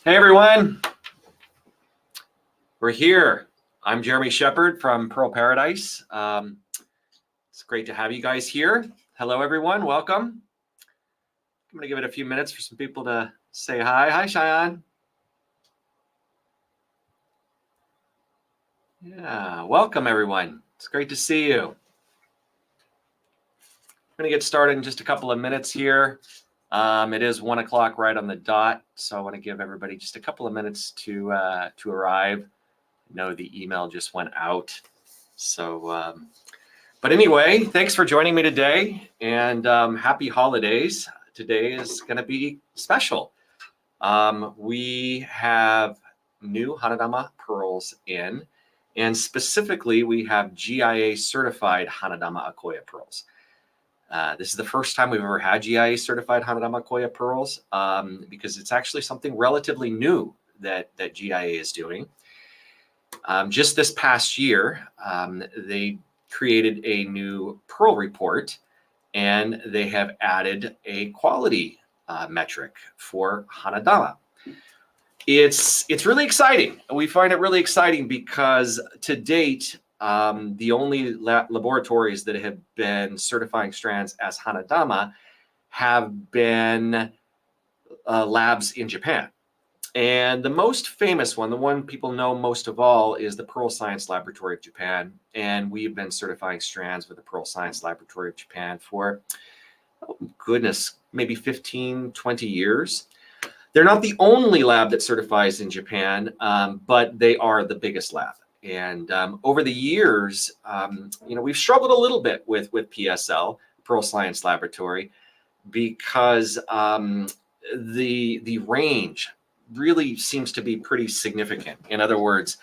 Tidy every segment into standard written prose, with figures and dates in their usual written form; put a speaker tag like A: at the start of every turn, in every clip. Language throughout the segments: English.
A: Hey everyone, we're here. I'm Jeremy Shepard from Pearl Paradise. It's great to have you guys here. Hello everyone, welcome. I'm gonna give it a few minutes for some people to say hi. Hi Cheyenne. Yeah, welcome everyone. It's great to see you. I'm gonna get started in just a couple of minutes here. It is 1 o'clock right on the dot, so I want to give everybody just a couple of minutes to arrive. I know the email just went out, so but anyway, thanks for joining me today, and happy holidays. Today is going to be special. We have new Hanadama pearls in, and specifically we have GIA Certified Hanadama Akoya pearls. This is the first time we've ever had GIA Certified Hanadama Akoya pearls because it's actually something relatively new that GIA is doing. Just this past year, they created a new pearl report, and they have added a quality metric for Hanadama. It's really exciting. We find it really exciting because to date, the only laboratories that have been certifying strands as Hanadama have been labs in Japan. And the most famous one, the one people know most of all, is the Pearl Science Laboratory of Japan. And we've been certifying strands with the Pearl Science Laboratory of Japan for, oh goodness, maybe 15, 20 years. They're not the only lab that certifies in Japan, but they are the biggest lab. And over the years, we've struggled a little bit with PSL, Pearl Science Laboratory, because the range really seems to be pretty significant. In other words,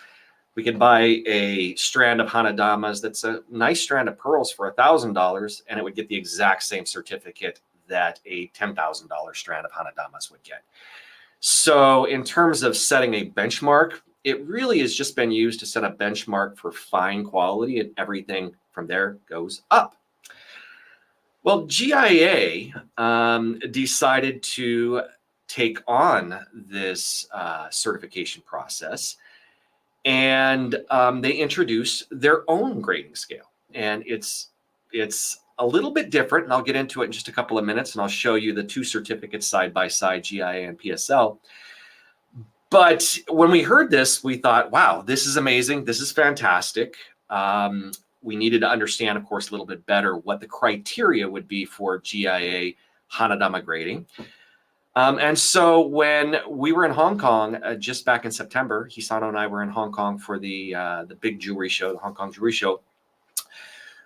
A: we could buy a strand of Hanadamas that's a nice strand of pearls for $1,000, and it would get the exact same certificate that a $10,000 strand of Hanadamas would get. So in terms of setting a benchmark, it really has just been used to set a benchmark for fine quality, and everything from there goes up. Well, GIA decided to take on this certification process, and they introduced their own grading scale. And it's a little bit different, and I'll get into it in just a couple of minutes, and I'll show you the two certificates side by side, GIA and PSL. But when we heard this, we thought, wow, this is amazing. This is fantastic. We needed to understand, of course, a little bit better what the criteria would be for GIA Hanadama grading. And so when we were in Hong Kong just back in September, Hisano and I were in Hong Kong for the big jewelry show, the Hong Kong Jewelry Show.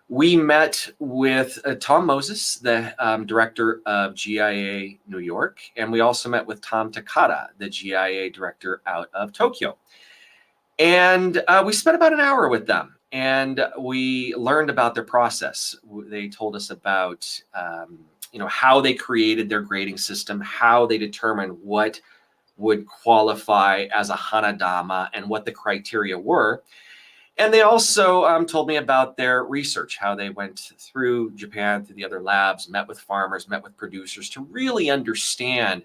A: We met with Tom Moses, the director of GIA New York, and we also met with Tom Takada, the GIA director out of Tokyo. And we spent about an hour with them, and we learned about their process. They told us about how they created their grading system, how they determined what would qualify as a Hanadama and what the criteria were. And they also told me about their research, how they went through Japan, through the other labs, met with farmers, met with producers to really understand,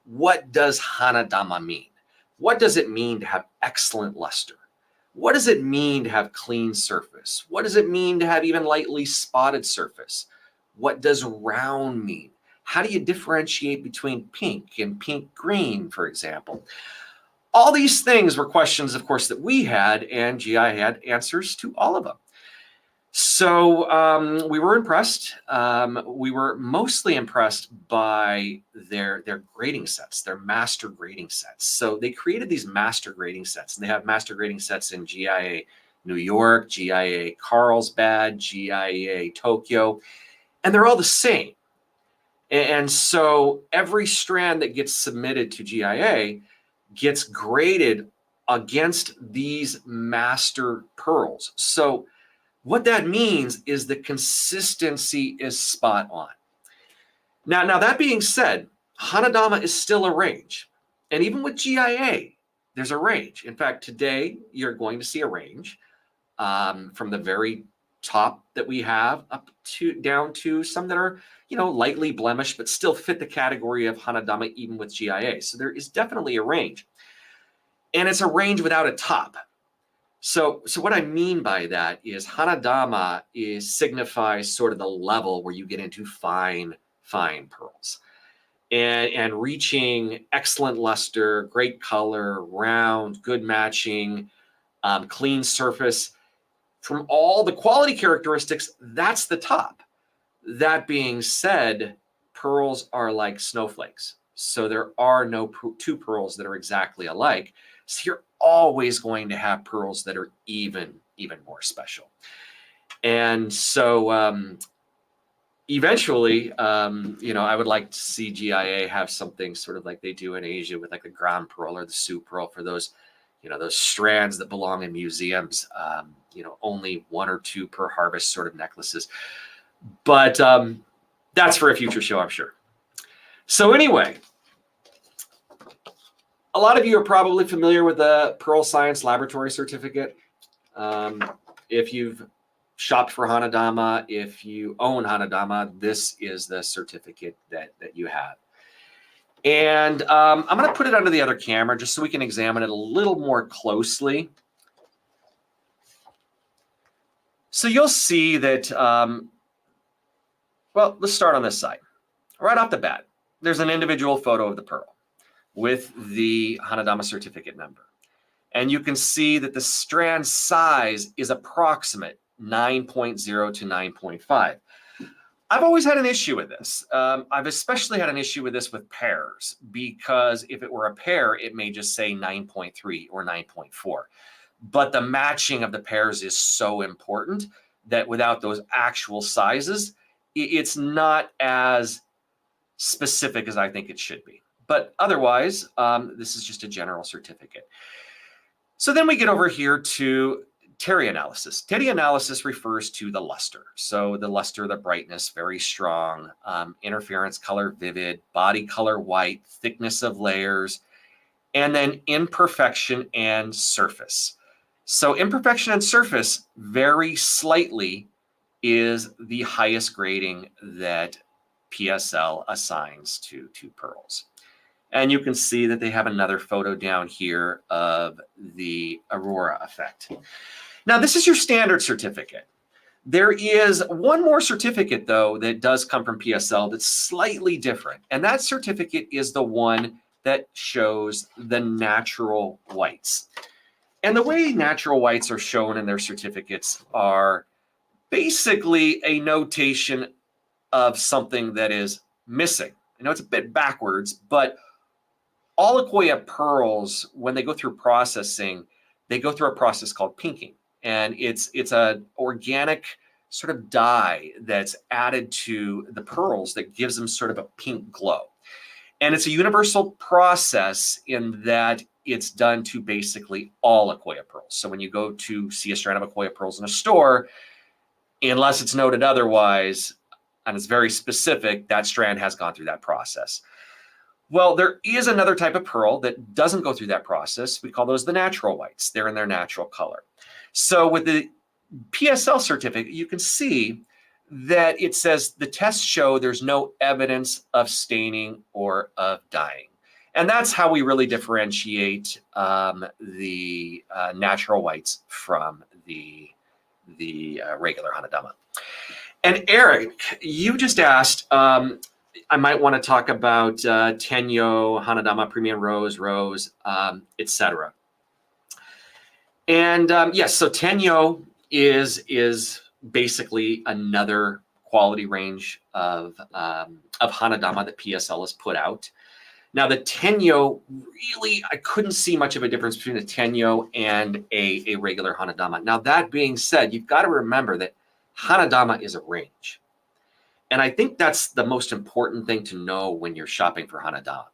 A: what does Hanadama mean? What does it mean to have excellent luster? What does it mean to have clean surface? What does it mean to have even lightly spotted surface? What does round mean? How do you differentiate between pink and pink green, for example? All these things were questions, of course, that we had, and GI had answers to all of them. So we were impressed. We were mostly impressed by their grading sets, their master grading sets. So they created these master grading sets, and they have master grading sets in GIA New York, GIA Carlsbad, GIA Tokyo, and they're all the same. And so every strand that gets submitted to GIA gets graded against these master pearls. So what that means is the consistency is spot on. Now that being said, Hanadama is still a range. And even with GIA, there's a range. In fact, today you're going to see a range from the very top that we have up to down to some that are, lightly blemished, but still fit the category of Hanadama even with GIA. So there is definitely a range. And it's a range without a top. So what I mean by that is Hanadama signifies sort of the level where you get into fine pearls. And reaching excellent luster, great color, round, good matching, clean surface. From all the quality characteristics, that's the top. That being said, pearls are like snowflakes. So there are no two pearls that are exactly alike. So you're always going to have pearls that are even more special. And so eventually, I would like to see GIA have something sort of like they do in Asia with like the Grand Pearl or the Sioux Pearl for those, those strands that belong in museums, only 1 or 2 per harvest sort of necklaces. But that's for a future show, I'm sure. So anyway, a lot of you are probably familiar with the Pearl Science Laboratory Certificate. If you've shopped for Hanadama, if you own Hanadama, this is the certificate that you have. And I'm going to put it under the other camera just so we can examine it a little more closely. So you'll see that, well, let's start on this side. Right off the bat, there's an individual photo of the pearl with the Hanadama certificate number. And you can see that the strand size is approximate 9.0 to 9.5. I've always had an issue with this. I've especially had an issue with this with pairs, because if it were a pair, it may just say 9.3 or 9.4. But the matching of the pairs is so important that without those actual sizes, it's not as specific as I think it should be. But otherwise, this is just a general certificate. So then we get over here to Terry analysis. Terry analysis refers to the luster. So the luster, the brightness, very strong, interference color, vivid, body color, white, thickness of layers, and then imperfection and surface. So imperfection and surface very slightly is the highest grading that PSL assigns to pearls. And you can see that they have another photo down here of the aurora effect. Now, this is your standard certificate. There is one more certificate, though, that does come from PSL that's slightly different. And that certificate is the one that shows the natural whites. And the way natural whites are shown in their certificates are basically a notation of something that is missing. I know it's a bit backwards, but all Akoya pearls, when they go through processing, they go through a process called pinking. And it's an organic sort of dye that's added to the pearls that gives them sort of a pink glow. And it's a universal process in that it's done to basically all Akoya pearls. So when you go to see a strand of Akoya pearls in a store, unless it's noted otherwise, and it's very specific, that strand has gone through that process. Well, there is another type of pearl that doesn't go through that process. We call those the natural whites. They're in their natural color. So with the PSL certificate, you can see that it says the tests show there's no evidence of staining or of dyeing. And that's how we really differentiate the natural whites from the regular Hanadama. And Eric, you just asked, I might want to talk about Tenyo, Hanadama, Premium Rose, etc. And yes, so Tenyo is basically another quality range of Hanadama that PSL has put out. Now the Tenyo, really, I couldn't see much of a difference between a Tenyo and a regular Hanadama. Now that being said, you've got to remember that Hanadama is a range. And I think that's the most important thing to know when you're shopping for Hanadama.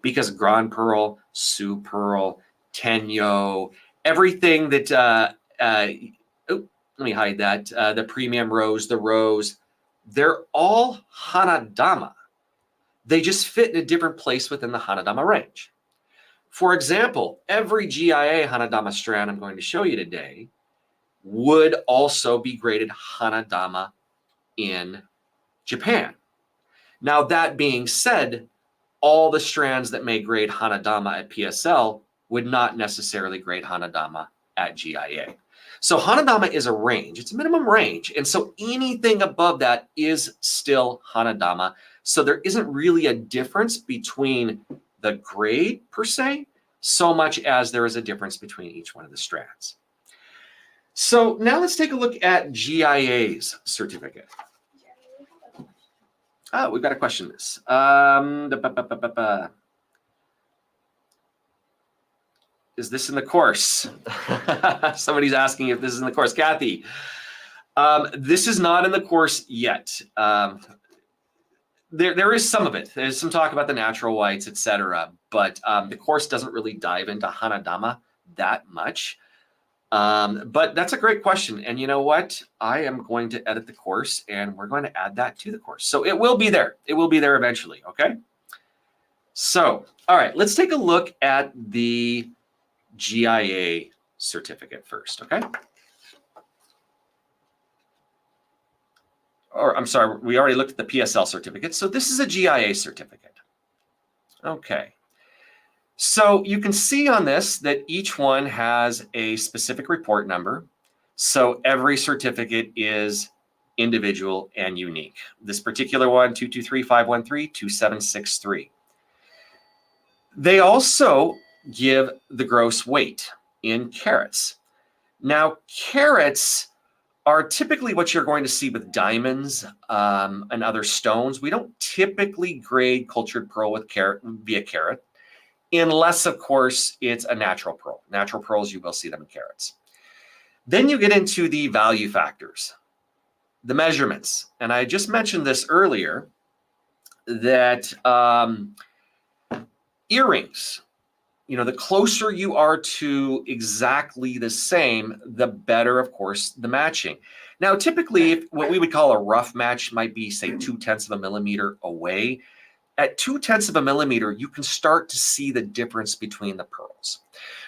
A: Because Grand Pearl, Sioux Pearl, Tenyo, everything that, let me hide that, the Premium Rose, the Rose, they're all Hanadama. They just fit in a different place within the Hanadama range. For example, every GIA Hanadama strand I'm going to show you today, would also be graded Hanadama in Japan. Now, that being said, all the strands that may grade Hanadama at PSL would not necessarily grade Hanadama at GIA. So Hanadama is a range, it's a minimum range. And so anything above that is still Hanadama. So there isn't really a difference between the grade per se, so much as there is a difference between each one of the strands. So now let's take a look at GIA's certificate. Oh, we've got a question this. Is this in the course? Somebody's asking if this is in the course. Kathy, this is not in the course yet. There is some of it. There's some talk about the natural whites, etc. But the course doesn't really dive into Hanadama that much. But that's a great question. And you know what? I am going to edit the course and we're going to add that to the course. So it will be there. It will be there eventually. Okay. So, all right, let's take a look at the GIA certificate first. Okay. Or I'm sorry, we already looked at the PSL certificate. So this is a GIA certificate. Okay. So you can see on this that each one has a specific report number. So every certificate is individual and unique. This particular one, 223-513-2763. They also give the gross weight in carats. Now, carats are typically what you're going to see with diamonds and other stones. We don't typically grade cultured pearl with via carat, unless, of course, it's a natural pearl. Natural pearls, you will see them in carats. Then you get into the value factors, the measurements. And I just mentioned this earlier, that earrings, you know, the closer you are to exactly the same, the better, of course, the matching. Now, typically, if what we would call a rough match might be, say, 0.2 of a millimeter away. At 0.2 of a millimeter, you can start to see the difference between the pearls.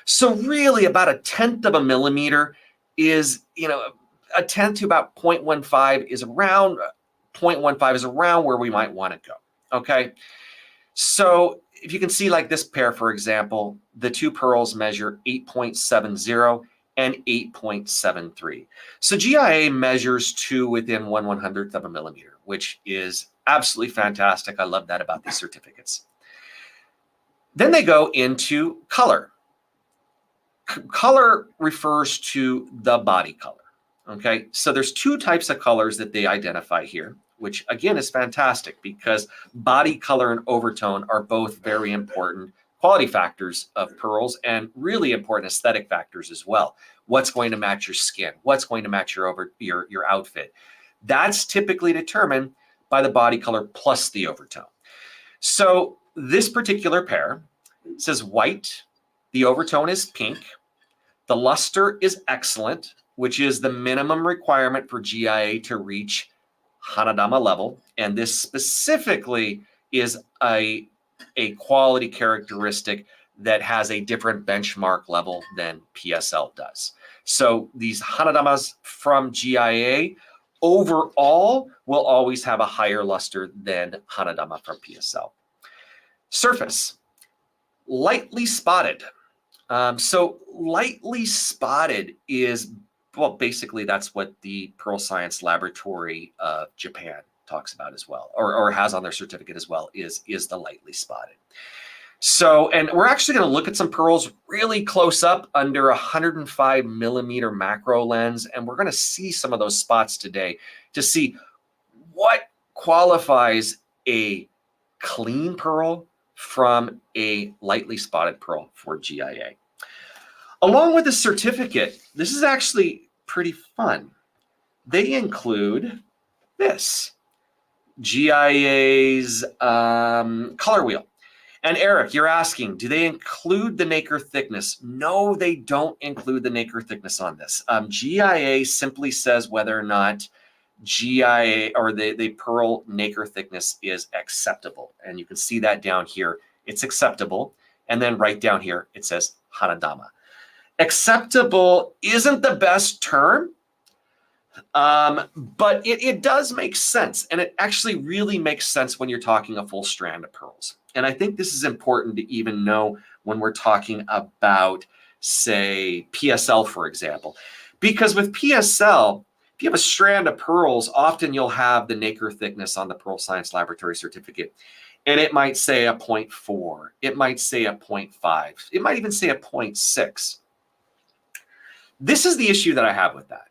A: So really about 1/10 of a millimeter is, you know, 1/10 to about 0.15 is around, 0.15 is around where we might want to go, okay? So if you can see like this pair, for example, the two pearls measure 8.70 and 8.73. So GIA measures to within 1/100th of a millimeter, which is absolutely fantastic. I love that about these certificates. Then they go into color. Color refers to the body color. Okay, so there's two types of colors that they identify here, which again is fantastic because body color and overtone are both very important quality factors of pearls and really important aesthetic factors as well. What's going to match your skin? What's going to match your outfit? That's typically determined by the body color plus the overtone. So this particular pair says white, the overtone is pink, the luster is excellent, which is the minimum requirement for GIA to reach Hanadama level. And this specifically is a quality characteristic that has a different benchmark level than PSL does. So these Hanadamas from GIA overall will always have a higher luster than Hanadama from PSL. Surface, lightly spotted. So lightly spotted is, well, basically that's what the Pearl Science Laboratory of Japan talks about as well, or has on their certificate as well, is the lightly spotted. So, and we're actually going to look at some pearls really close up under 105 millimeter macro lens, and we're going to see some of those spots today to see what qualifies a clean pearl from a lightly spotted pearl for GIA. Along with the certificate, this is actually pretty fun. They include this, GIA's color wheel. And Eric, you're asking, do they include the nacre thickness? No, they don't include the nacre thickness on this. GIA simply says whether or not GIA or the pearl nacre thickness is acceptable. And you can see that down here. It's acceptable. And then right down here, it says Hanadama. Acceptable isn't the best term, but it does make sense. And it actually really makes sense when you're talking a full strand of pearls. And I think this is important to even know when we're talking about, say, PSL, for example. Because with PSL, if you have a strand of pearls, often you'll have the nacre thickness on the Pearl Science Laboratory certificate. And it might say a 0.4. It might say a 0.5. It might even say a 0.6. This is the issue that I have with that.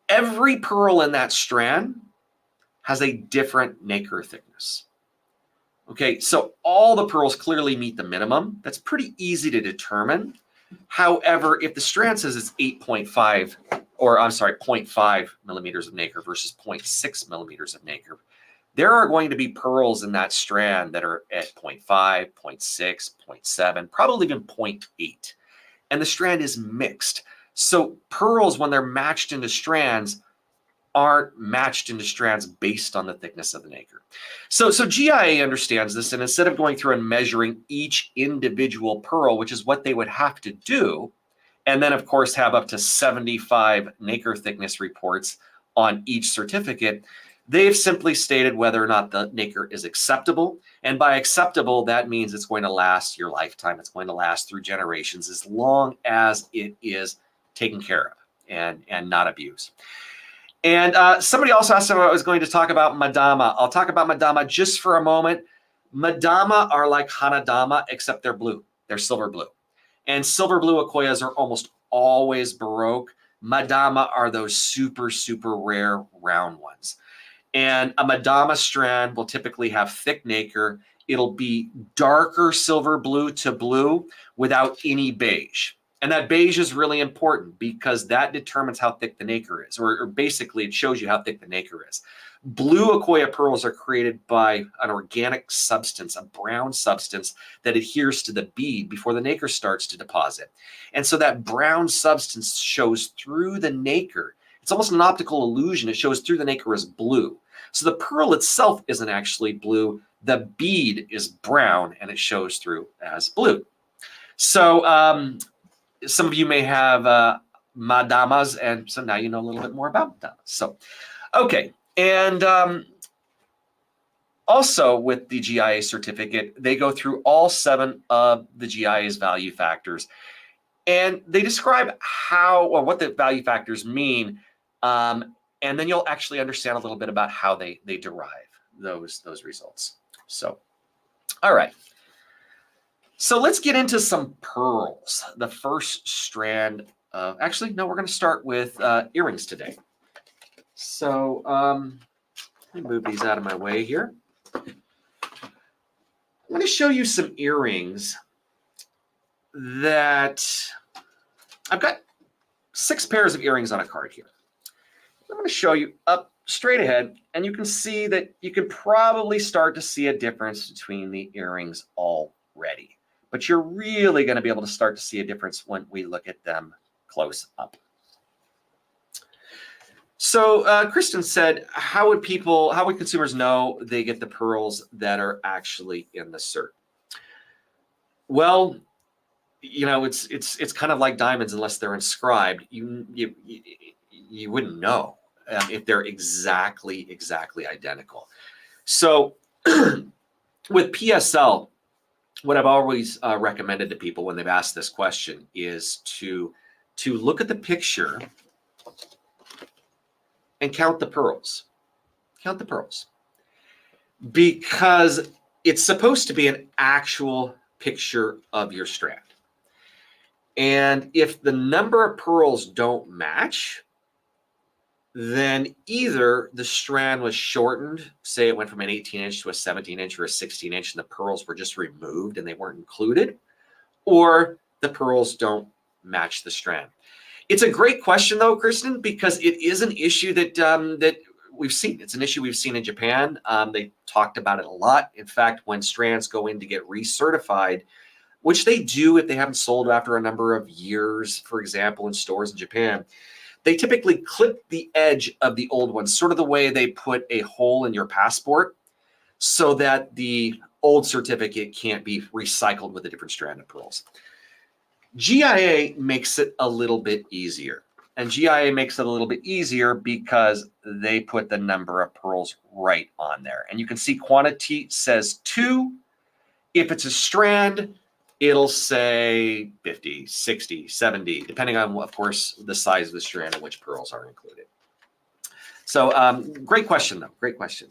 A: Every pearl in that strand has a different nacre thickness. Okay, so all the pearls clearly meet the minimum. That's pretty easy to determine. However, if the strand says it's 8.5, or I'm sorry, 0.5 millimeters of nacre versus 0.6 millimeters of nacre, there are going to be pearls in that strand that are at 0.5, 0.6, 0.7, probably even 0.8. And the strand is mixed. So pearls, when they're matched into strands, aren't matched into strands based on the thickness of the nacre. So GIA understands this, and instead of going through and measuring each individual pearl, which is what they would have to do, and then of course have up to 75 nacre thickness reports on each certificate, they've simply stated whether or not the nacre is acceptable. And by acceptable, that means it's going to last your lifetime. It's going to last through generations as long as it is taken care of and not abused. And somebody also asked if I was going to talk about Madama. I'll talk about Madama just for a moment. Madama are like Hanadama, except they're blue. They're silver blue. And silver blue Akoyas are almost always Baroque. Madama are those super, super rare round ones. And a Madama strand will typically have thick nacre. It'll be darker silver blue to blue without any beige. And that beige is really important because that determines how thick the nacre is, or basically it shows you how thick the nacre is. Blue Akoya pearls are created by an organic substance, a brown substance that adheres to the bead before the nacre starts to deposit. And so that brown substance shows through the nacre. It's almost an optical illusion. It shows through the nacre as blue. So the pearl itself isn't actually blue. The bead is brown and it shows through as blue. So some of you may have Madamas, and so now you know a little bit more about Madamas. So, okay. And also with the GIA certificate, they go through all 7 of the GIA's value factors. And they describe how or what the value factors mean. And then you'll actually understand a little bit about how they derive those results. So, all right. So let's get into some pearls. The first strand of, actually, no, we're going to start with earrings today. So let me move these out of my way here. I'm going to show you some earrings that I've got 6 pairs of earrings on a card here. I'm going to show you up straight ahead, and you can see that you can probably start to see a difference between the earrings already. But you're really going to be able to start to see a difference when we look at them close up. So Kristen said, how would consumers know they get the pearls that are actually in the cert? Well, you know, it's kind of like diamonds unless they're inscribed. You wouldn't know if they're exactly identical. So with PSL, what I've always recommended to people when they've asked this question is to look at the picture and count the pearls. Count the pearls. Because it's supposed to be an actual picture of your strand. And if the number of pearls don't match, then either the strand was shortened, say it went from an 18-inch to a 17-inch or a 16-inch, and the pearls were just removed and they weren't included, or the pearls don't match the strand. It's a great question, though, Kristen, because it is an issue that we've seen. It's an issue we've seen in Japan. They talked about it a lot. In fact, when strands go in to get recertified, which they do if they haven't sold after a number of years, for example, in stores in Japan, they typically clip the edge of the old one, sort of the way they put a hole in your passport so that the old certificate can't be recycled with a different strand of pearls. GIA makes it a little bit easier. And GIA makes it a little bit easier because they put the number of pearls right on there. And you can see quantity says 2. If it's a strand, it'll say 50, 60, 70, depending on, of course, the size of the strand and which pearls are included. So great question, though. Great question.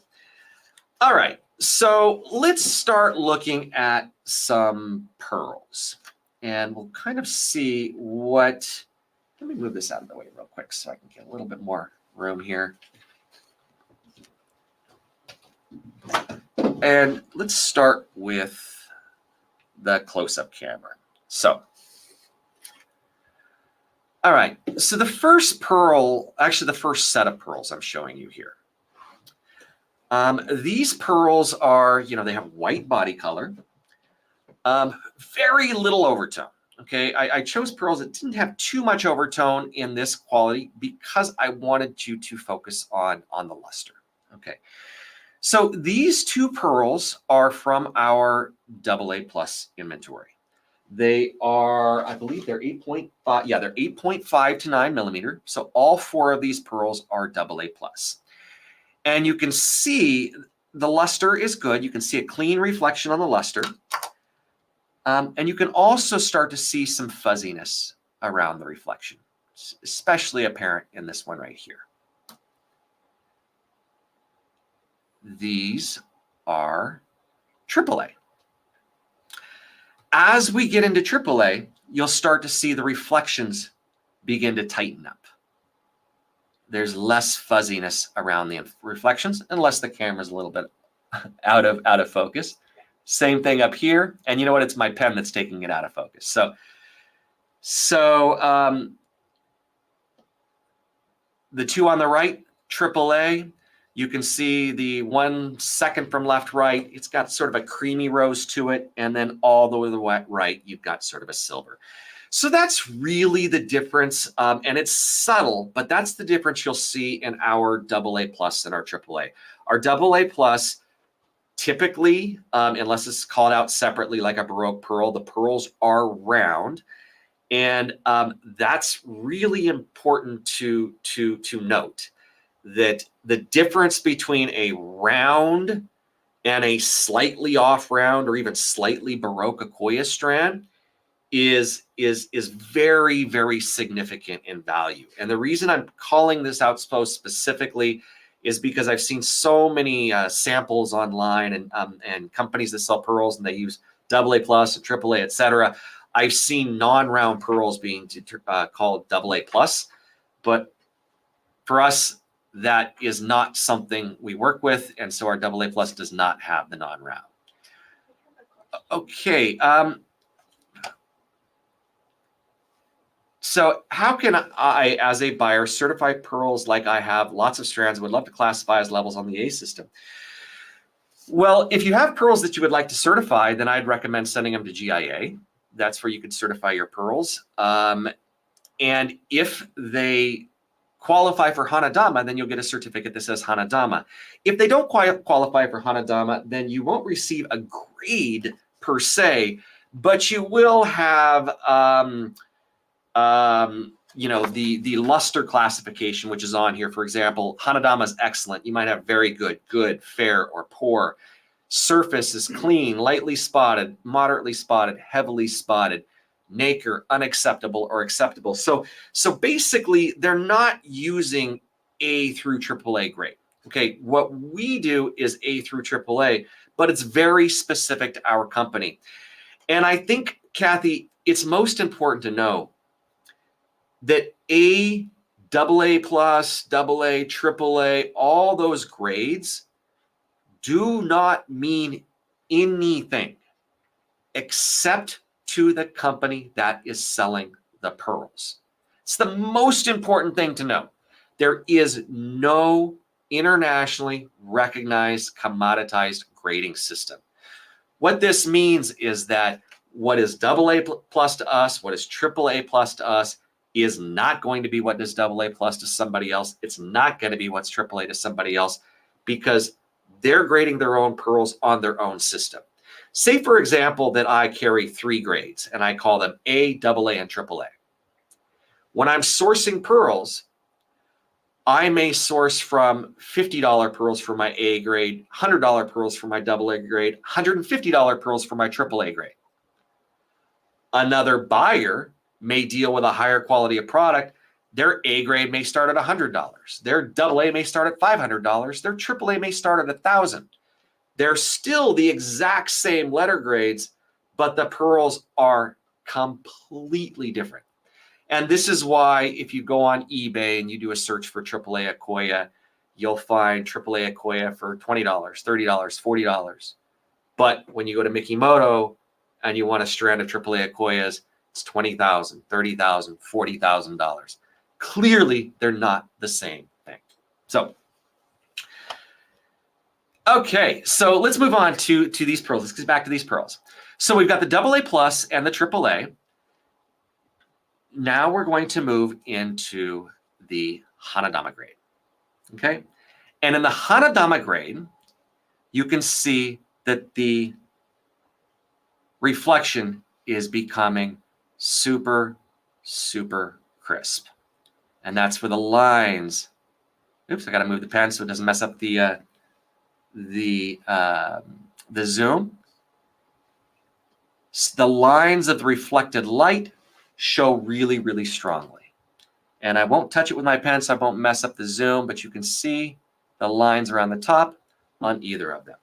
A: All right. So let's start looking at some pearls. And we'll kind of see what, let me move this out of the way real quick so I can get a little bit more room here. And let's start with the close-up camera. So, all right. So the first pearl, actually the first set of pearls I'm showing you here. These pearls are, they have white body color. Very little overtone. Okay, I chose pearls that didn't have too much overtone in this quality because I wanted you to focus on the luster. Okay, so these two pearls are from our AA plus inventory. They are, I believe they're 8.5. Yeah, they're 8.5 to 9 millimeter. So all 4 of these pearls are AA plus. And you can see the luster is good. You can see a clean reflection on the luster. And you can also start to see some fuzziness around the reflection, especially apparent in this one right here. These are AAA. As we get into AAA, you'll start to see the reflections begin to tighten up. There's less fuzziness around the reflections, unless the camera's a little bit out of focus. Same thing up here. And you know what? It's my pen that's taking it out of focus. So the two on the right, AAA, you can see the 1 second from left, right. It's got sort of a creamy rose to it. And then all the way to the right, you've got sort of a silver. So that's really the difference. And it's subtle, but that's the difference you'll see in our AA plus and our AAA. Our AA plus, typically, unless it's called out separately like a Baroque pearl, the pearls are round. And that's really important to note, that the difference between a round and a slightly off round or even slightly Baroque Akoya strand is very, very significant in value. And the reason I'm calling this out so specifically is because I've seen so many samples online and companies that sell pearls, and they use AA plus and AAA, et cetera. I've seen non-round pearls being called AA plus, but for us, that is not something we work with, and so our AA plus does not have the non-round. Okay. So how can I, as a buyer, certify pearls like I have lots of strands and would love to classify as levels on the A system? Well, if you have pearls that you would like to certify, then I'd recommend sending them to GIA. That's where you can certify your pearls. And if they qualify for Hanadama, then you'll get a certificate that says Hanadama. If they don't qualify for Hanadama, then you won't receive a grade per se, but you will have the luster classification, which is on here. For example, Hanadama is excellent. You might have very good, fair, or poor. Surface is clean, lightly spotted, moderately spotted, heavily spotted, nacre, unacceptable, or acceptable. So basically, they're not using A through AAA grade. Okay, what we do is A through AAA, but it's very specific to our company. And I think, Kathy, it's most important to know that A, AA plus, AA, AAA, all those grades do not mean anything except to the company that is selling the pearls. It's the most important thing to know. There is no internationally recognized commoditized grading system. What this means is that what is AA plus to us, what is AAA plus to us, is not going to be what is AA plus to somebody else. It's not going to be what's AAA to somebody else, because they're grading their own pearls on their own system. Say, for example, that I carry 3 grades and I call them A, AA, and AAA. When I'm sourcing pearls, I may source from $50 pearls for my A grade, $100 pearls for my AA grade, $150 pearls for my AAA grade. Another buyer may deal with a higher quality of product. Their A grade may start at $100. Their AA may start at $500. Their AAA may start at $1,000. They're still the exact same letter grades, but the pearls are completely different. And this is why if you go on eBay and you do a search for AAA Akoya, you'll find AAA Akoya for $20, $30, $40. But when you go to Mikimoto and you want a strand of AAA Akoyas, it's $20,000, $30,000, $40,000. Clearly, they're not the same thing. So, okay, so let's move on to these pearls. Let's get back to these pearls. So we've got the AA plus and the AAA. Now we're going to move into the Hanadama grade, okay? And in the Hanadama grade, you can see that the reflection is becoming super, super crisp. And that's for the lines. Oops, I got to move the pen so it doesn't mess up the zoom. The lines of the reflected light show really, really strongly. And I won't touch it with my pen so I won't mess up the zoom, but you can see the lines around the top on either of them.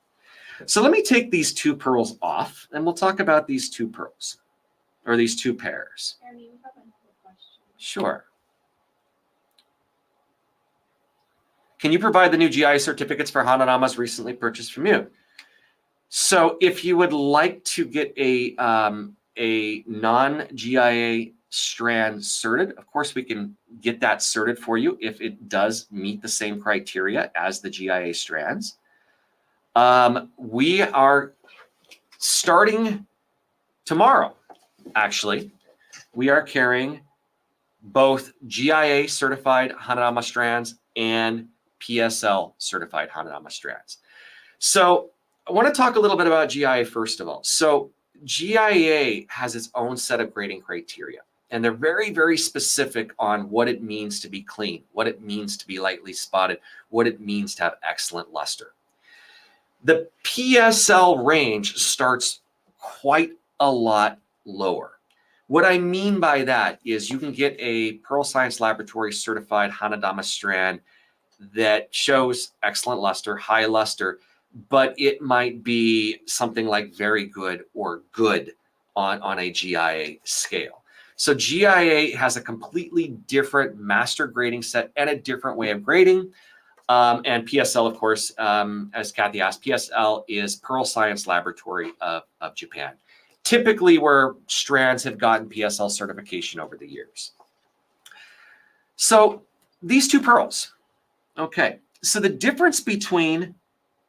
A: So let me take these 2 pearls off and we'll talk about these 2 pearls or these 2 pairs. Sure. Can you provide the new GIA certificates for Hanadamas recently purchased from you? So if you would like to get a non-GIA strand certed, of course we can get that certed for you if it does meet the same criteria as the GIA strands. We are starting tomorrow, actually. We are carrying both GIA certified Hanadama strands and PSL certified Hanadama strands. So I want to talk a little bit about GIA first of all. So GIA has its own set of grading criteria, and they're very, very specific on what it means to be clean, what it means to be lightly spotted, what it means to have excellent luster. The PSL range starts quite a lot lower. What I mean by that is you can get a Pearl Science Laboratory certified Hanadama strand that shows excellent luster, high luster, but it might be something like very good or good on a GIA scale. So GIA has a completely different master grading set and a different way of grading. And PSL, of course, as Kathy asked, PSL is Pearl Science Laboratory of Japan. Typically where strands have gotten PSL certification over the years. So these 2 pearls. Okay, so the difference between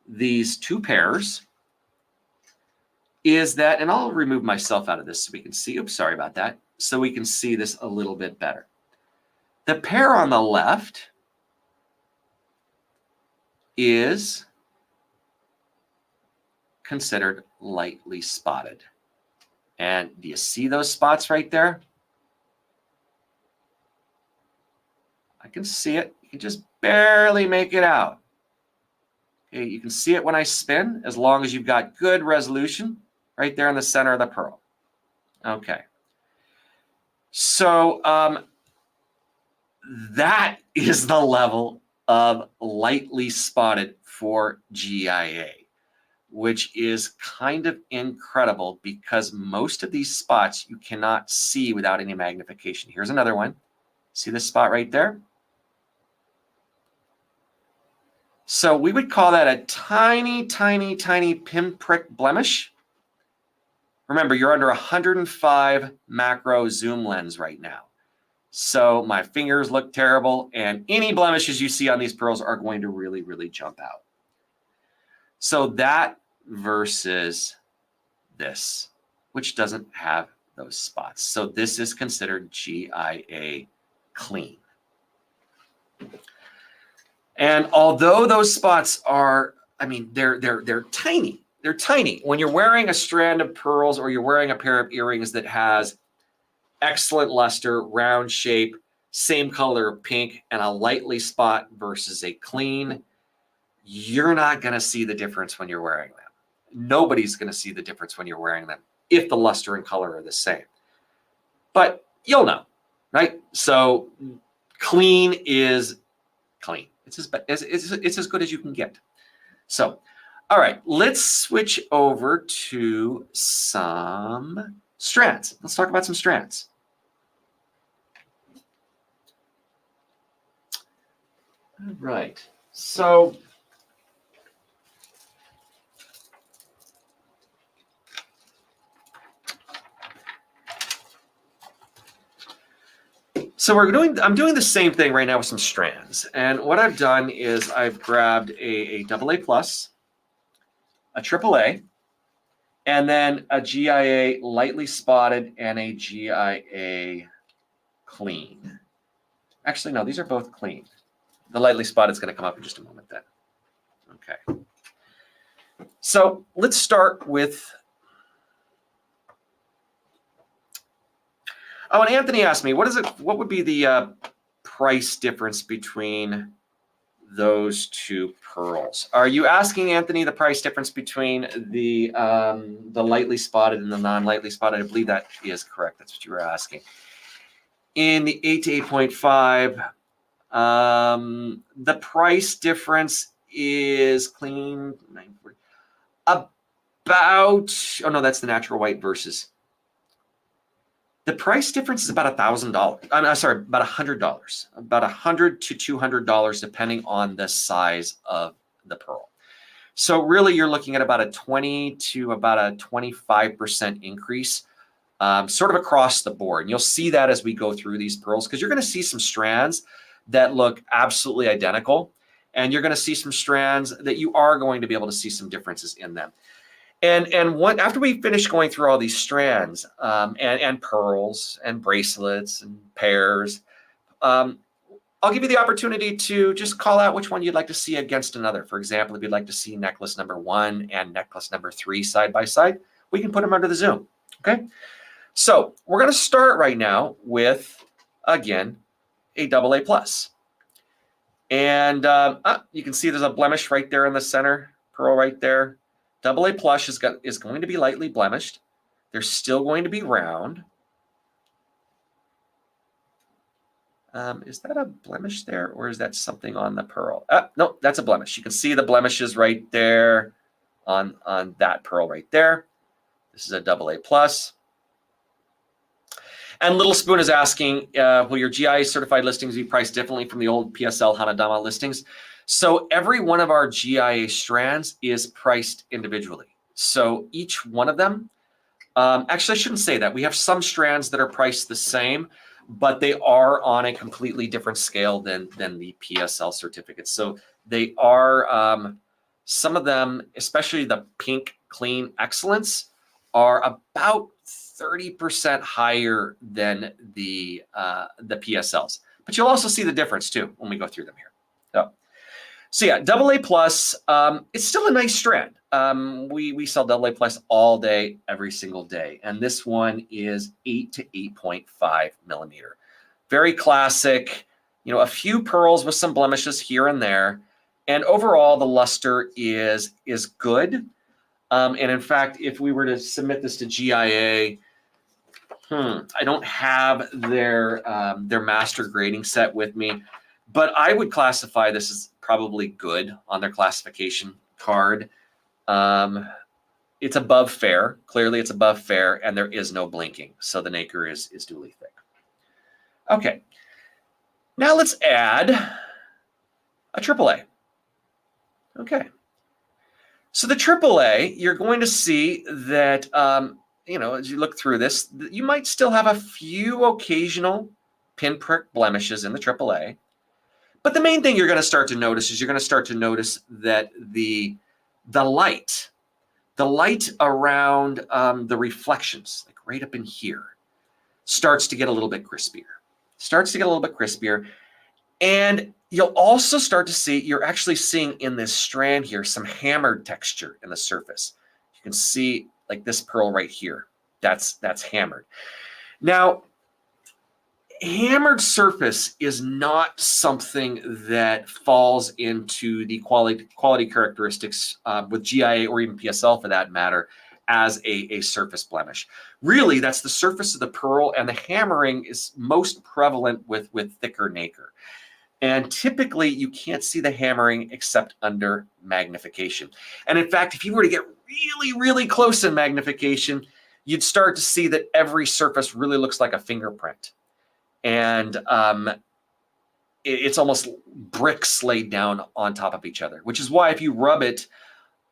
A: these 2 pairs is that, and I'll remove myself out of this so we can see, oops, sorry about that, so we can see this a little bit better. The pair on the left is considered lightly spotted. And do you see those spots right there? I can see it. You can just barely make it out. Okay, you can see it when I spin, as long as you've got good resolution right there in the center of the pearl. Okay. So that is the level of lightly spotted for GIA, which is kind of incredible because most of these spots you cannot see without any magnification. Here's another one. See this spot right there? So we would call that a tiny, tiny, tiny pinprick blemish. Remember, you're under 105 macro zoom lens right now. So my fingers look terrible, and any blemishes you see on these pearls are going to really, really jump out. So that versus this, which doesn't have those spots. So this is considered GIA clean. And although those spots are, I mean, they're tiny, they're tiny. When you're wearing a strand of pearls or you're wearing a pair of earrings that has excellent luster, round shape, same color pink, and a lightly spot versus a clean, you're not going to see the difference when you're wearing them. Nobody's going to see the difference when you're wearing them if the luster and color are the same. But you'll know, right? So clean is clean. It's as good as you can get. So, all right, let's switch over to some strands. Let's talk about some strands. All right, so I'm doing the same thing right now with some strands. And what I've done is I've grabbed a AA plus, a AAA, and then a GIA lightly spotted and a GIA clean. Actually, no, these are both clean. The lightly spotted is going to come up in just a moment then. Okay. So let's start with, oh, and Anthony asked me, what would be the price difference between those two pearls? Are you asking, Anthony, the price difference between the lightly spotted and the non-lightly spotted? I believe that is correct. That's what you were asking. In the 8 to 8.5, the price difference is clean about, oh no, that's the natural white versus. The price difference is about $1,000. I'm sorry, about $100. About $100 to $200, depending on the size of the pearl. So really, you're looking at about a 20 to about a 25% increase, sort of across the board. And you'll see that as we go through these pearls, because you're going to see some strands that look absolutely identical, and you're going to see some strands that you are going to be able to see some differences in them. And after we finish going through all these strands and pearls and bracelets and pairs, I'll give you the opportunity to just call out which one you'd like to see against another. For example, if you'd like to see necklace number 1 and necklace number 3 side by side, we can put them under the zoom. Okay. So we're going to start right now with, again, a AA plus. And you can see there's a blemish right there in the center, pearl right there. AA plus is going to be lightly blemished. They're still going to be round. Is that a blemish there, or is that something on the pearl? No, that's a blemish. You can see the blemishes right there on that pearl right there. This is a AA plus. And Little Spoon is asking, will your GIA certified listings be priced differently from the old PSL Hanadama listings? So every one of our GIA strands is priced individually. So each one of them, actually I shouldn't say that. We have some strands that are priced the same, but they are on a completely different scale than the PSL certificates. So they are, some of them, especially the pink clean excellence, are about 30% higher than the PSLs. But you'll also see the difference too when we go through them here. So yeah, AA plus, it's still a nice strand. We sell AA plus all day, every single day. And this one is 8 to 8.5 millimeter. Very classic, you know, a few pearls with some blemishes here and there. And overall, the luster is good. And in fact, if we were to submit this to GIA, I don't have their master grading set with me, but I would classify this as probably good on their classification card. It's above fair. Clearly, it's above fair, and there is no blinking, so the nacre is duly thick. Okay, now let's add a AAA. Okay, so the AAA, you're going to see that, you know, as you look through this, you might still have a few occasional pinprick blemishes in the AAA. But the main thing you're going to start to notice is you're going to start to notice that the light around the reflections, like right up in here, starts to get a little bit crispier. And you'll also start to see, you're actually seeing in this strand here some hammered texture in the surface. You can see like this pearl right here. That's hammered. Now, hammered surface is not something that falls into the quality characteristics with GIA or even PSL for that matter as a surface blemish. Really, that's the surface of the pearl, and the hammering is most prevalent with thicker nacre. And typically, you can't see the hammering except under magnification. And in fact, if you were to get really, really close in magnification, you'd start to see that every surface really looks like a fingerprint. And it's almost bricks laid down on top of each other, which is why if you rub it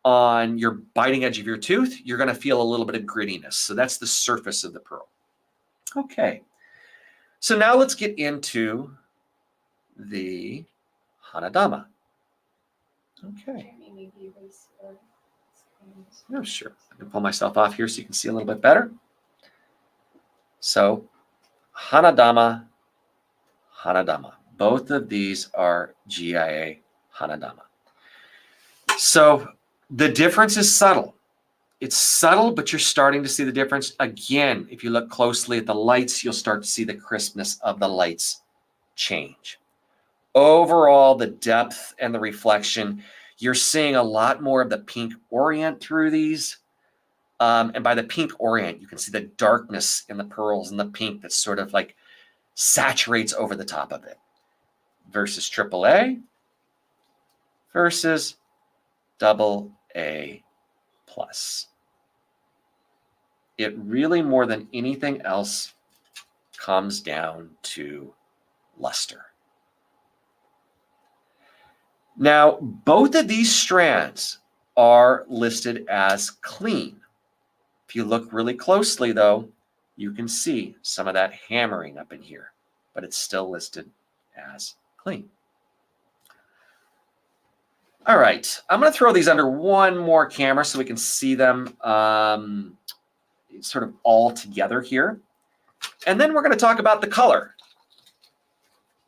A: on your biting edge of your tooth, you're going to feel a little bit of grittiness. So that's the surface of the pearl. Okay. So now let's get into the Hanadama. Okay. Oh, sure. I can pull myself off here so you can see a little bit better. So Hanadama, Hanadama. Both of these are GIA Hanadama. So the difference is subtle. It's subtle, but you're starting to see the difference. Again, if you look closely at the lights, you'll start to see the crispness of the lights change. Overall, the depth and the reflection, you're seeing a lot more of the pink orient through these. And by the pink orient, you can see the darkness in the pearls and the pink that sort of like saturates over the top of it. Versus AAA versus AA+. It really, more than anything else, comes down to luster. Now, both of these strands are listed as clean. If you look really closely, though, you can see some of that hammering up in here, but it's still listed as clean. All right, I'm going to throw these under one more camera so we can see them sort of all together here. And then we're going to talk about the color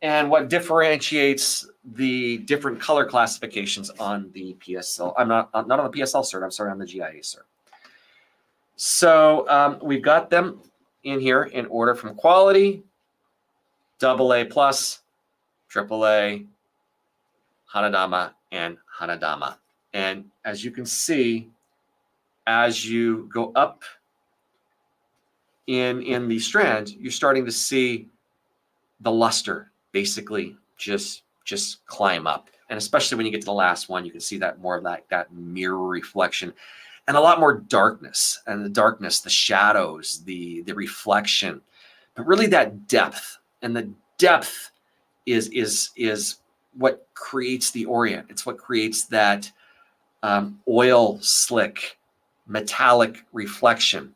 A: and what differentiates the different color classifications on the PSL. I'm not on the PSL cert, I'm sorry, on the GIA cert. So we've got them in here in order from quality, AA+, AAA, Hanadama, and Hanadama. And as you can see, as you go up in these strands, you're starting to see the luster basically just climb up. And especially when you get to the last one, you can see that more of that mirror reflection and a lot more darkness. And the darkness, the shadows, the reflection, but really that depth. And the depth is what creates the orient. It's what creates that oil slick, metallic reflection.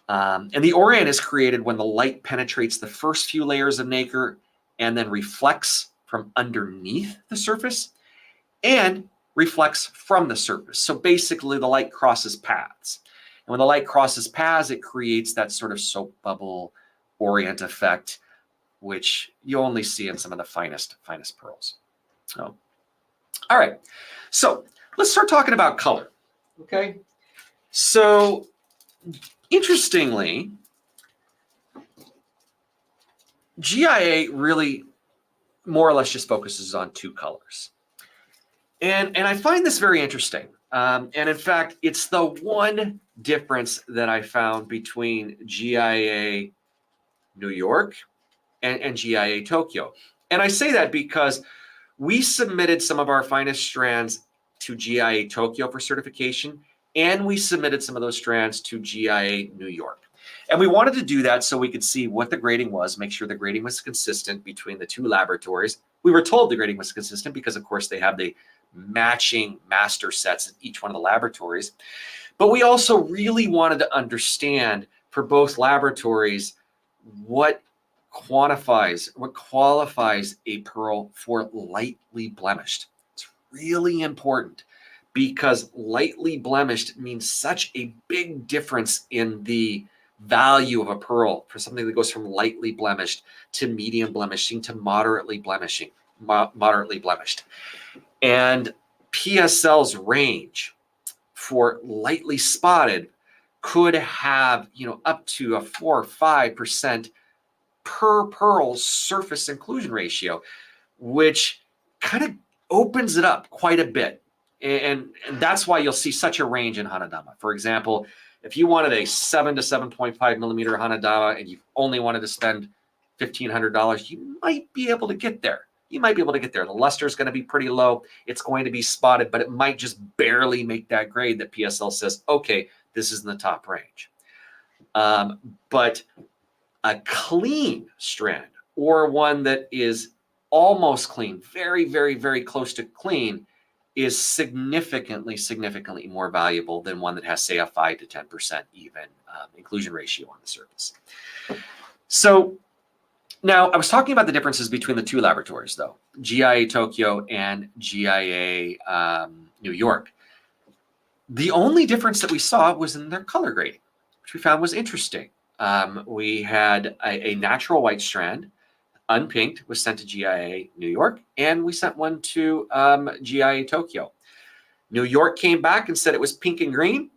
A: And the orient is created when the light penetrates the first few layers of nacre and then reflects from underneath the surface and reflects from the surface. So basically the light crosses paths. And when the light crosses paths, it creates that sort of soap bubble orient effect, which you only see in some of the finest pearls. So, all right. So let's start talking about color. Okay. So interestingly, GIA really more or less just focuses on two colors. And I find this very interesting. And in fact, it's the one difference that I found between GIA New York and GIA Tokyo. And I say that because we submitted some of our finest strands to GIA Tokyo for certification, and we submitted some of those strands to GIA New York. And we wanted to do that so we could see what the grading was, make sure the grading was consistent between the two laboratories. We were told the grading was consistent because, of course, they have the matching master sets at each one of the laboratories. But we also really wanted to understand for both laboratories what qualifies a pearl for lightly blemished. It's really important because lightly blemished means such a big difference in the value of a pearl for something that goes from lightly blemished to medium blemishing to moderately blemished. And PSL's range for lightly spotted could have, up to a 4 or 5% per pearl surface inclusion ratio, which kind of opens it up quite a bit. And that's why you'll see such a range in Hanadama. For example, if you wanted a 7 to 7.5 millimeter Hanadama and you only wanted to spend $1,500, you might be able to get there. You might be able to get there. The luster is going to be pretty low. It's going to be spotted, but it might just barely make that grade that PSL says, okay, this is in the top range. But a clean strand, or one that is almost clean, very, very, very close to clean, is significantly more valuable than one that has, say, a 5 to 10% even inclusion ratio on the surface. So now I was talking about the differences between the two laboratories, though, GIA Tokyo and GIA New York. The only difference that we saw was in their color grading, which we found was interesting. We had a natural white strand, unpinked, was sent to GIA New York, and we sent one to GIA Tokyo. New York came back and said it was pink and green.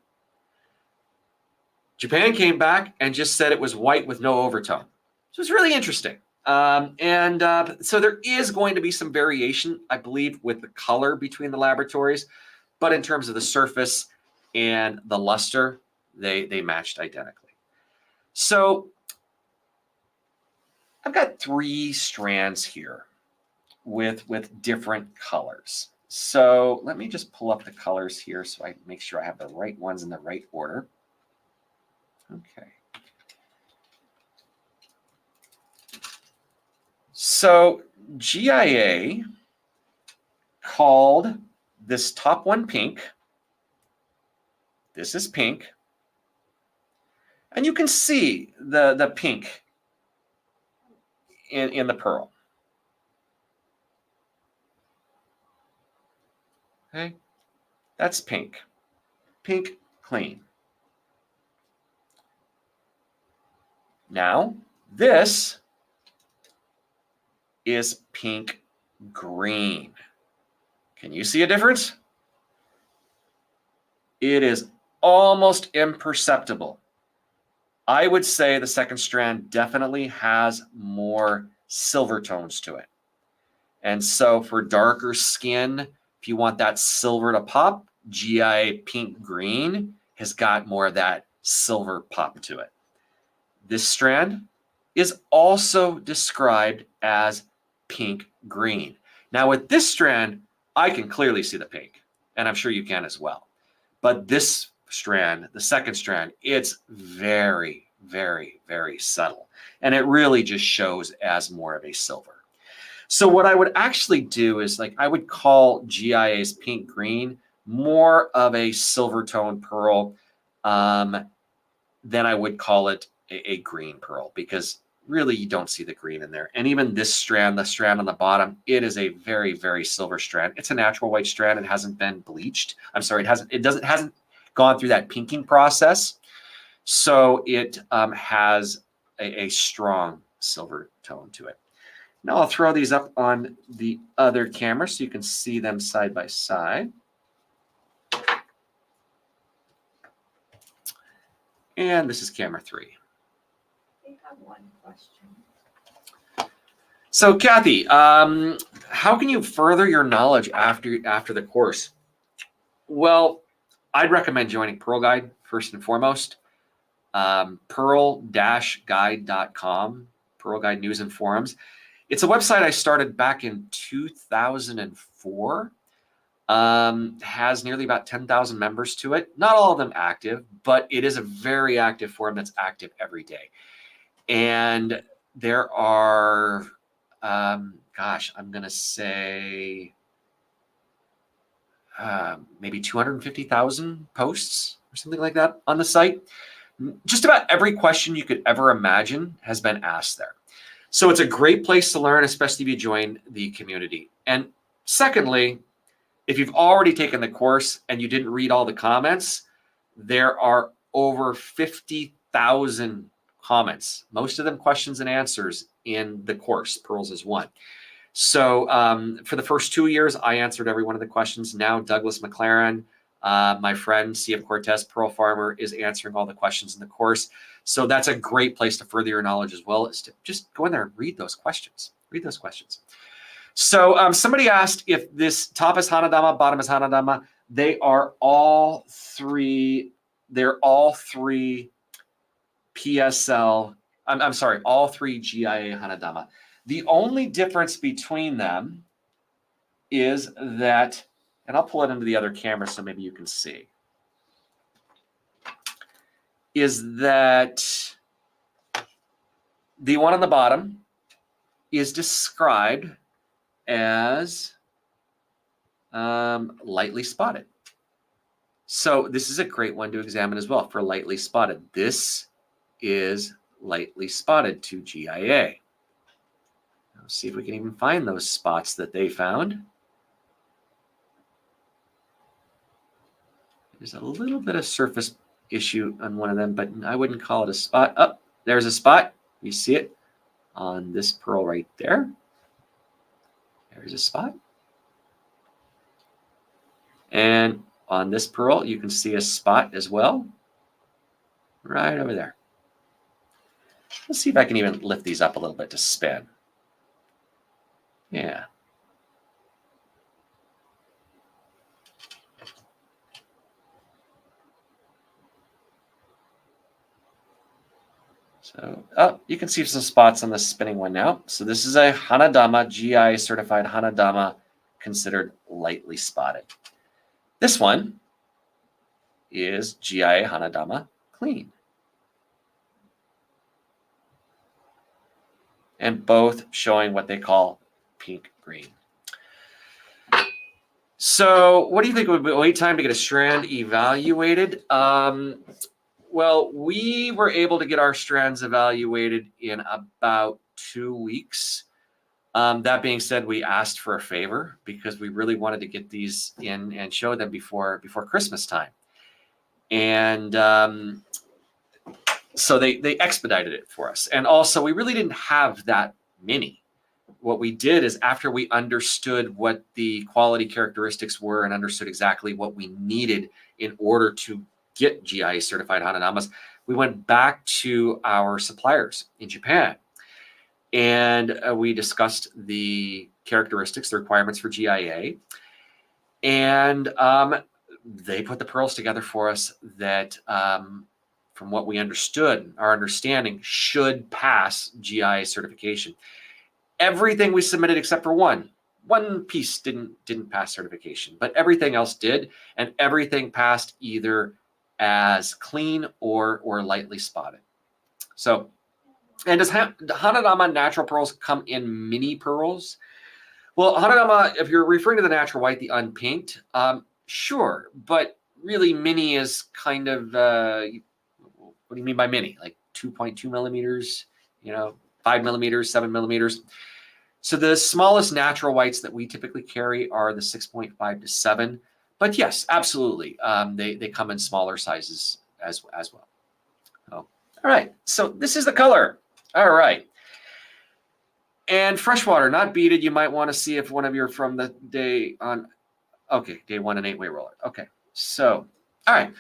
A: Japan came back and just said it was white with no overtone. So it's really interesting. So there is going to be some variation, I believe, with the color between the laboratories, but in terms of the surface and the luster, they matched identically. So I've got 3 strands here with different colors. So let me just pull up the colors here so I make sure I have the right ones in the right order. Okay. So GIA called this top one pink. This is pink. And you can see the pink in the pearl. Okay, that's pink. Pink clean. Now, this is pink green. Can you see a difference? It is almost imperceptible. I would say the second strand definitely has more silver tones to it. And so for darker skin, if you want that silver to pop, GIA pink green has got more of that silver pop to it. This strand is also described as pink green. Now with this strand, I can clearly see the pink, and I'm sure you can as well. But this strand, the second strand, it's very, very, very subtle. And it really just shows as more of a silver. So what I would actually do is, like, I would call GIA's pink green more of a silver tone pearl than I would call it a green pearl, because really you don't see the green in there. And even this strand, the strand on the bottom, it is a very, very silver strand. It's a natural white strand. It hasn't been bleached. I'm sorry, it hasn't gone through that pinking process. So it has a strong silver tone to it. Now I'll throw these up on the other camera so you can see them side by side. And this is camera 3.
B: I have one question.
A: So Kathy, how can you further your knowledge after the course? Well, I'd recommend joining Pearl Guide first and foremost. Pearl-guide.com, Pearl Guide News and Forums. It's a website I started back in 2004. Has nearly about 10,000 members to it. Not all of them active, but it is a very active forum that's active every day. And there are, I'm going to say maybe 250,000 posts or something like that on the site. Just about every question you could ever imagine has been asked there. So it's a great place to learn, especially if you join the community. And secondly, if you've already taken the course and you didn't read all the comments, there are over 50,000 comments, most of them questions and answers in the course. Pearls is one. So for the first 2 years, I answered every one of the questions. Now Douglas McLaren My friend, CF Cortez, Pearl Farmer, is answering all the questions in the course. So that's a great place to further your knowledge as well, is to just go in there and read those questions. Read those questions. So somebody asked if this top is Hanadama, bottom is Hanadama. They are all three. They're all three PSL. I'm sorry, all three GIA Hanadama. The only difference between them is that, and I'll pull it into the other camera so maybe you can see, is that the one on the bottom is described as lightly spotted. So this is a great one to examine as well for lightly spotted. This is lightly spotted to GIA. Let's see if we can even find those spots that they found. There's a little bit of surface issue on one of them, but I wouldn't call it a spot. Oh, there's a spot. You see it on this pearl right there. There's a spot. And on this pearl, you can see a spot as well, right over there. Let's see if I can even lift these up a little bit to spin. Yeah. So, oh, you can see some spots on the spinning one now. So this is a Hanadama, GIA Certified Hanadama, considered lightly spotted. This one is GIA Hanadama clean. And both showing what they call pink green. So what do you think would be wait time to get a strand evaluated? Well, we were able to get our strands evaluated in about 2 weeks. That being said, we asked for a favor because we really wanted to get these in and show them before Christmas time. And so they expedited it for us. And also, we really didn't have that many. What we did is after we understood what the quality characteristics were and understood exactly what we needed in order to get GIA certified Hanadamas, we went back to our suppliers in Japan. And we discussed the characteristics, the requirements for GIA. And they put the pearls together for us that, from what we understood, our understanding, should pass GIA certification. Everything we submitted except for one piece didn't pass certification, but everything else did, and everything passed either as clean or lightly spotted. So, and does Hanadama natural pearls come in mini pearls? Well, Hanadama, if you're referring to the natural white, the unpinked, sure, but really mini is kind of, what do you mean by mini? Like 2.2 millimeters, 5 millimeters, 7 millimeters. So the smallest natural whites that we typically carry are the 6.5 to 7. But yes, absolutely, they come in smaller sizes as well. Oh, all right, so this is the color. All right. And freshwater, not beaded. You might want to see if one of you are from the day 1 and 8-way roller. Okay, so, all right.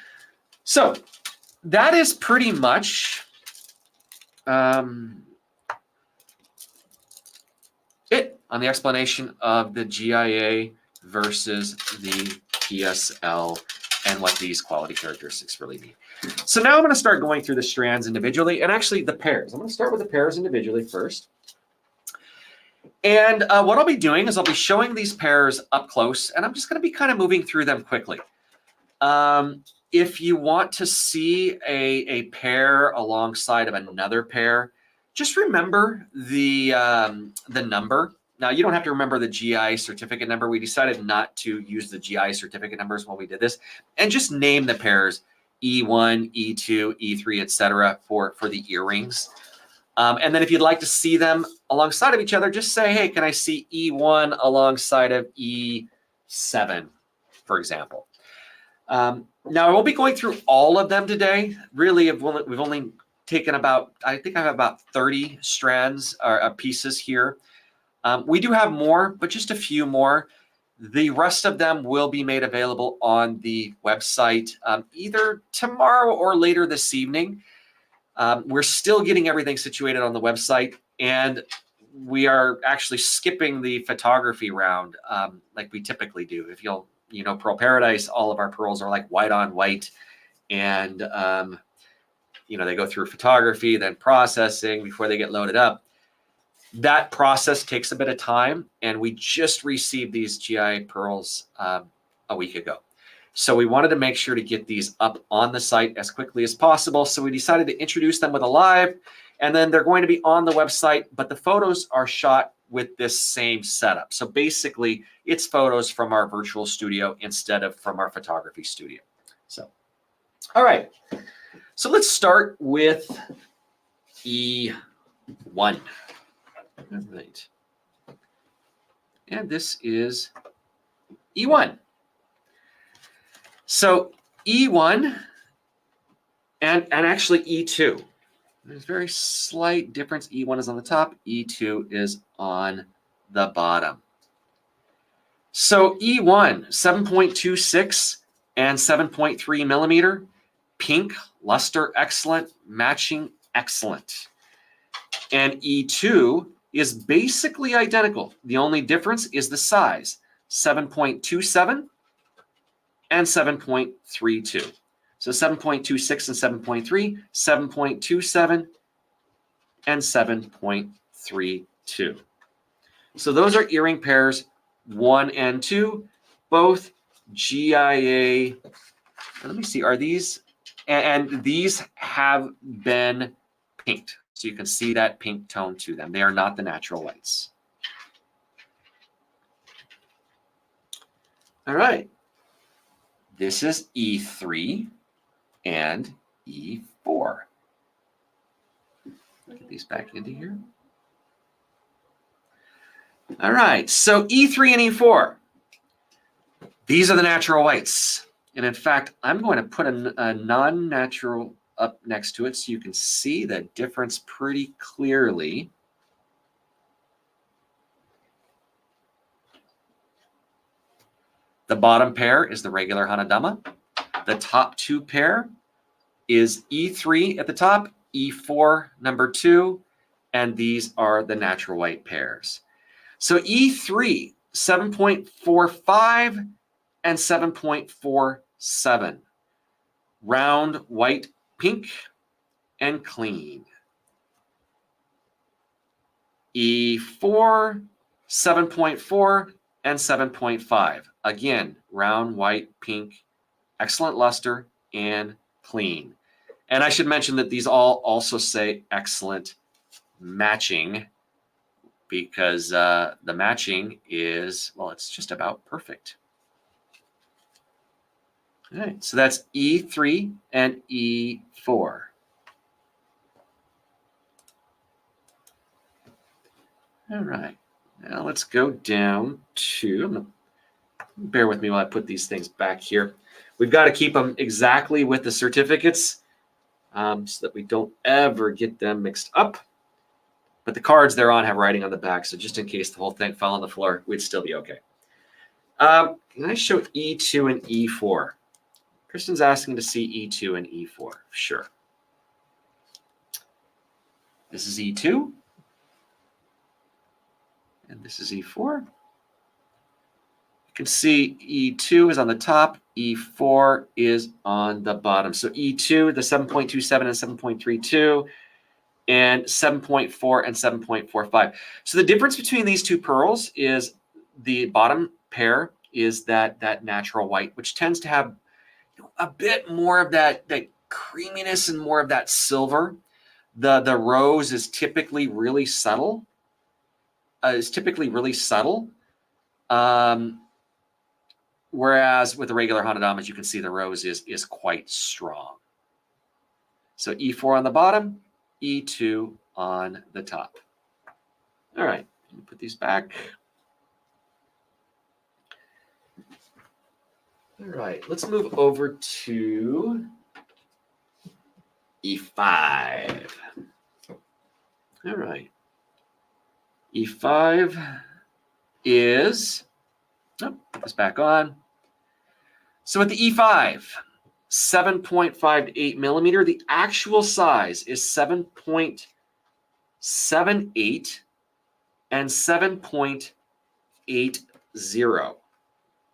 A: So that is pretty much it on the explanation of the GIA versus the PSL and what these quality characteristics really mean. So now I'm going to start going through the strands individually, and actually the pairs. I'm going to start with the pairs individually first. And what I'll be doing is I'll be showing these pairs up close, and I'm just going to be kind of moving through them quickly. If you want to see a pair alongside of another pair, just remember the number. Now, you don't have to remember the GIA certificate number. We decided not to use the GIA certificate numbers when we did this, and just name the pairs E1, E2, E3, etc. for the earrings. And then if you'd like to see them alongside of each other, just say, hey, can I see E1 alongside of E7, for example. Now, I won't be going through all of them today. Really, we've only taken about, I think I have about 30 strands or pieces here. We do have more, but just a few more. The rest of them will be made available on the website either tomorrow or later this evening. We're still getting everything situated on the website, and we are actually skipping the photography round like we typically do. If you know Pearl Paradise, all of our pearls are like white on white, and they go through photography, then processing before they get loaded up. That process takes a bit of time, and we just received these GIA pearls a week ago. So we wanted to make sure to get these up on the site as quickly as possible. So we decided to introduce them with a live, and then they're going to be on the website, but the photos are shot with this same setup. So basically, it's photos from our virtual studio instead of from our photography studio. So, all right. So let's start with E1. All right. And this is E1. So E1 and actually E2. There's a very slight difference. E1 is on the top, E2 is on the bottom. So E1, 7.26 and 7.3 millimeter, pink, luster excellent, matching excellent. And E2 is basically identical. The only difference is the size, 7.27 and 7.32. So 7.26 and 7.3, 7.27 and 7.32. So those are earring pairs 1 and 2, both GIA. Let me see, are these, and these have been pinked. So you can see that pink tone to them. They are not the natural whites. All right. This is E3 and E4. Get these back into here. All right. So E3 and E4. These are the natural whites. And in fact, I'm going to put a non-natural up next to it so you can see the difference pretty clearly. The bottom pair is the regular Hanadama. The top two pair is E3 at the top, E4 number 2, and these are the natural white pairs. So E3, 7.45 and 7.47. Round, white, pink, and clean. E4, 7.4 and 7.5. Again, round, white, pink, excellent luster, and clean. And I should mention that these all also say excellent matching, because the matching is, well, it's just about perfect. All right, so that's E3 and E4. All right, now let's go down to, bear with me while I put these things back here. We've got to keep them exactly with the certificates so that we don't ever get them mixed up. But the cards they're on have writing on the back, so just in case the whole thing fell on the floor, we'd still be okay. Can I show E2 and E4? Kristen's asking to see E2 and E4. Sure. This is E2. And this is E4. You can see E2 is on the top, E4 is on the bottom. So E2, the 7.27 and 7.32, and 7.4 and 7.45. So the difference between these two pearls is the bottom pair is that natural white, which tends to have a bit more of that creaminess and more of that silver. The rose is typically really subtle. Whereas with the regular Hanadamas, you can see the rose is quite strong. So E4 on the bottom, E2 on the top. All right, let me put these back. All right, let's move over to E5. All right. E5 is Oh, put this back on. So with the E5, 7.58 millimeter, the actual size is 7.78 and 7.80.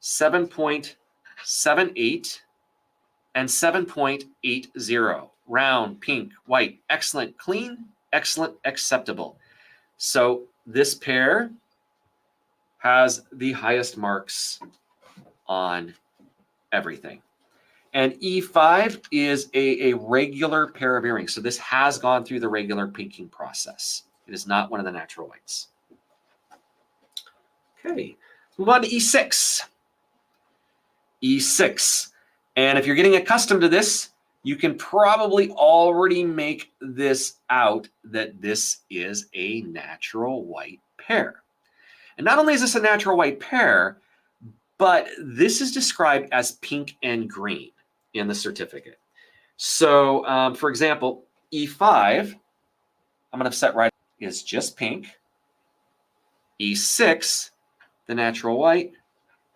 A: 7.78 and 7.80. Round, pink, white, excellent, clean, excellent, acceptable. So this pair has the highest marks on everything. And E5 is a regular pair of earrings. So this has gone through the regular pinking process. It is not one of the natural whites. Okay, let's move on to E6. E6. And if you're getting accustomed to this, you can probably already make this out that this is a natural white pair. And not only is this a natural white pair, but this is described as pink and green in the certificate. So, for example, E5, I'm going to set right, is just pink. E6, the natural white,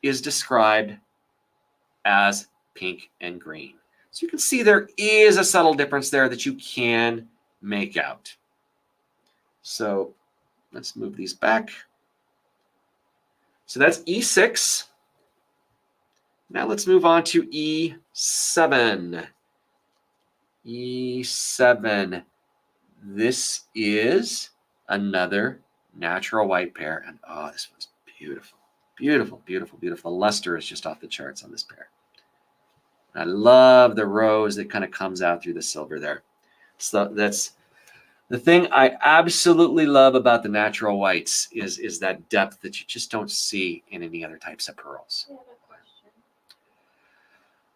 A: is described as pink and green. So you can see there is a subtle difference there that you can make out. So let's move these back. So that's E6. Now let's move on to E7. E7. This is another natural white pair. And oh, this one's beautiful. Beautiful, beautiful, beautiful. The luster is just off the charts on this pair. I love the rose that kind of comes out through the silver there. So that's the thing I absolutely love about the natural whites is that depth that you just don't see in any other types of pearls.
B: I have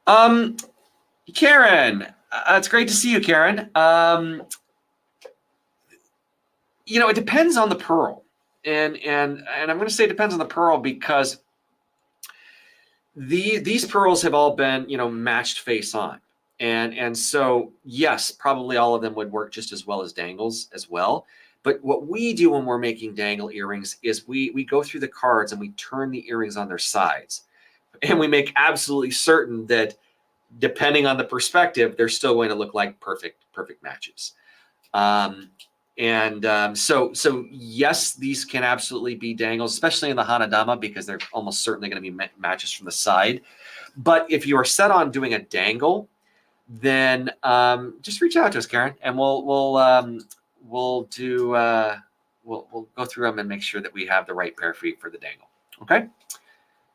B: a question.
A: Karen, it's great to see you, Karen. You know, it depends on the pearl, and I'm going to say it depends on the pearl because these pearls have all been, you know, matched face on. And so, yes, probably all of them would work just as well as dangles as well. But what we do when we're making dangle earrings is we go through the cards and we turn the earrings on their sides. And we make absolutely certain that depending on the perspective, they're still going to look like perfect matches. So yes, these can absolutely be dangles, especially in the Hanadama, because they're almost certainly going to be matches from the side. But if you are set on doing a dangle, then just reach out to us, Karen, and we'll go through them and make sure that we have the right pair for you for the dangle. Okay.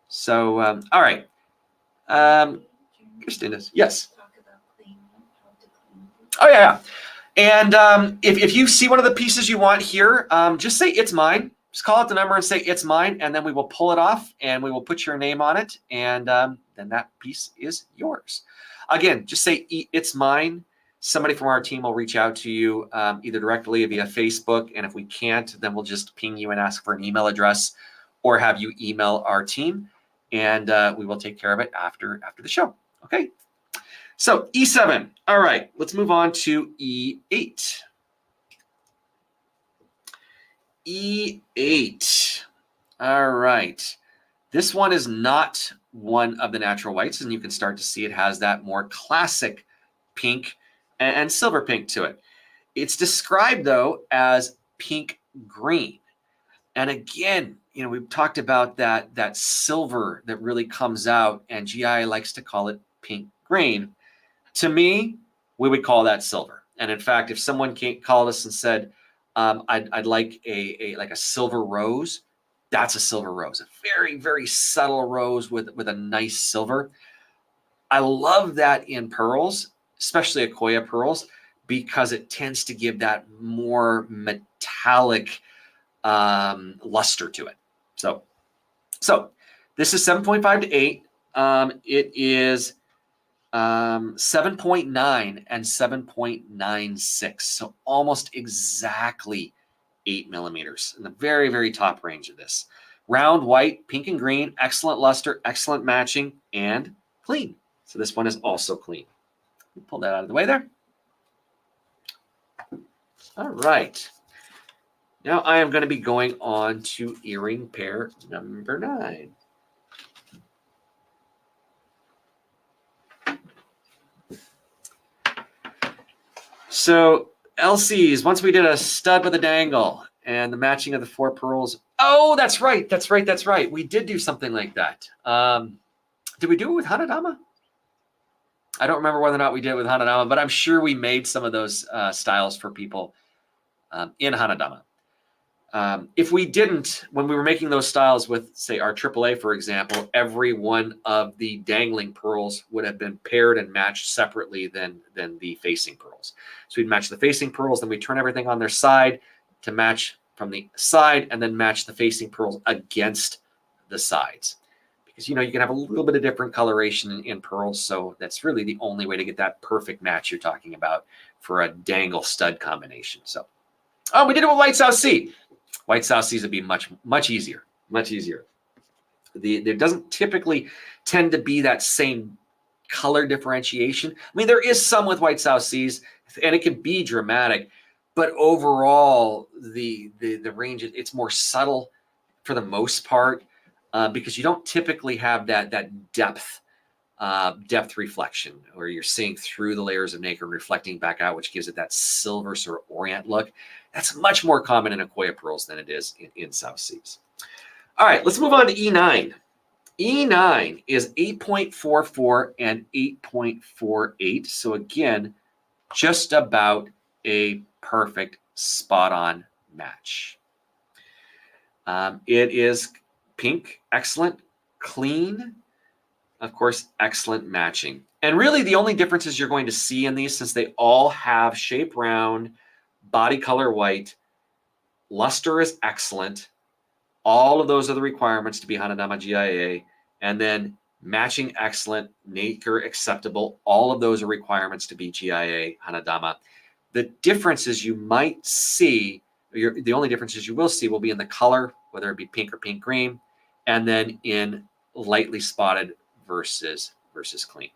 A: So all right, Christina, yes.
B: Talk about cleaning, how to clean.
A: Oh yeah. And if you see one of the pieces you want here, just say it's mine. Just call out the number and say it's mine, and then we will pull it off and we will put your name on it, and then that piece is yours. Again, just say it's mine. Somebody from our team will reach out to you either directly via Facebook, and if we can't, then we'll just ping you and ask for an email address or have you email our team, and we will take care of it after the show. Okay? So E7. All right, let's move on to E8. E8. All right. This one is not one of the natural whites, and you can start to see it has that more classic pink and silver pink to it. It's described, though, as pink green. And again, you know, we've talked about that silver that really comes out, and GIA likes to call it pink green. To me, we would call that silver. And in fact, if someone called us and said, I'd like a silver rose, that's a silver rose, a very, very subtle rose with a nice silver. I love that in pearls, especially Akoya pearls, because it tends to give that more metallic luster to it. So this is 7.5 to 8. It is 7.9 and 7.96. So almost exactly 8 millimeters in the very, very top range of this. Round, white, pink and green, excellent luster, excellent matching, and clean. So this one is also clean. Pull that out of the way there. All right. Now I am going to be going on to earring pair number 9. So LCs, once we did a stud with a dangle and the matching of the 4 pearls. Oh, that's right. That's right. That's right. We did do something like that. Did we do it with Hanadama? I don't remember whether or not we did it with Hanadama, but I'm sure we made some of those styles for people in Hanadama. If we didn't, when we were making those styles with, say, our AAA, for example, every one of the dangling pearls would have been paired and matched separately than the facing pearls. So we'd match the facing pearls, then we turn everything on their side to match from the side, and then match the facing pearls against the sides. Because, you know, you can have a little bit of different coloration in pearls, so that's really the only way to get that perfect match you're talking about for a dangle stud combination. So, oh, we did it with White South Sea. White South Seas would be much easier, much easier. There doesn't typically tend to be that same color differentiation. I mean, there is some with White South Seas, and it can be dramatic, but overall, the range, it's more subtle for the most part, because you don't typically have that depth reflection where you're seeing through the layers of nacre and reflecting back out, which gives it that silver sort of orient look. That's much more common in Akoya pearls than it is in South Seas. All right, let's move on to E9. E9 is 8.44 and 8.48. So again, just about a perfect spot-on match. It is pink, excellent, clean, of course, excellent matching. And really the only differences you're going to see in these, since they all have shape round, body color white, luster is excellent. All of those are the requirements to be Hanadama GIA. And then matching excellent, nacre acceptable. All of those are requirements to be GIA Hanadama. The differences you might see, the only differences you will see will be in the color, whether it be pink or pink green, and then in lightly spotted versus clean.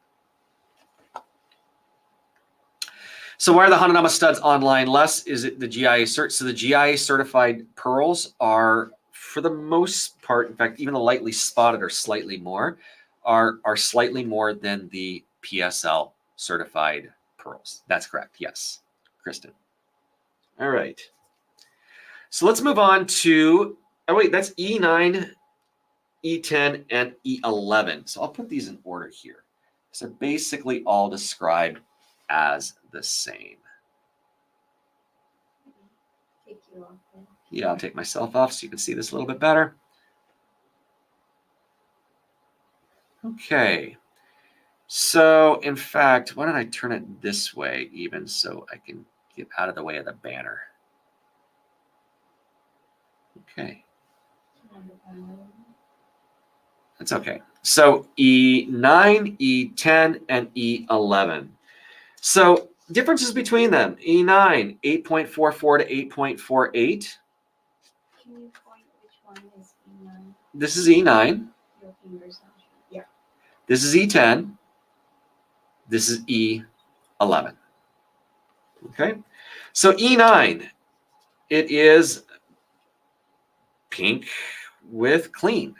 A: So why are the Hanadama studs online less? Is it the GIA cert? So the GIA certified pearls are, for the most part, in fact, even the lightly spotted or slightly more, are slightly more than the PSL certified pearls. That's correct. Yes, Kristen. All right. So let's move on to, oh wait, that's E9, E10, and E11. So I'll put these in order here. So they're basically all described as the same.
B: Take you off then.
A: Yeah, I'll take myself off so you can see this a little bit better. Okay. So in fact, why don't I turn it this way even so I can get out of the way of the banner. Okay. That's okay. So E9, E10, and E11. So differences between them. E9, 8.44 to 8.48.
B: Can you point which one is E9?
A: This is E9.
B: Your fingers on it. Yeah.
A: This is E10. This is E11. Okay. So E9, it is pink with clean.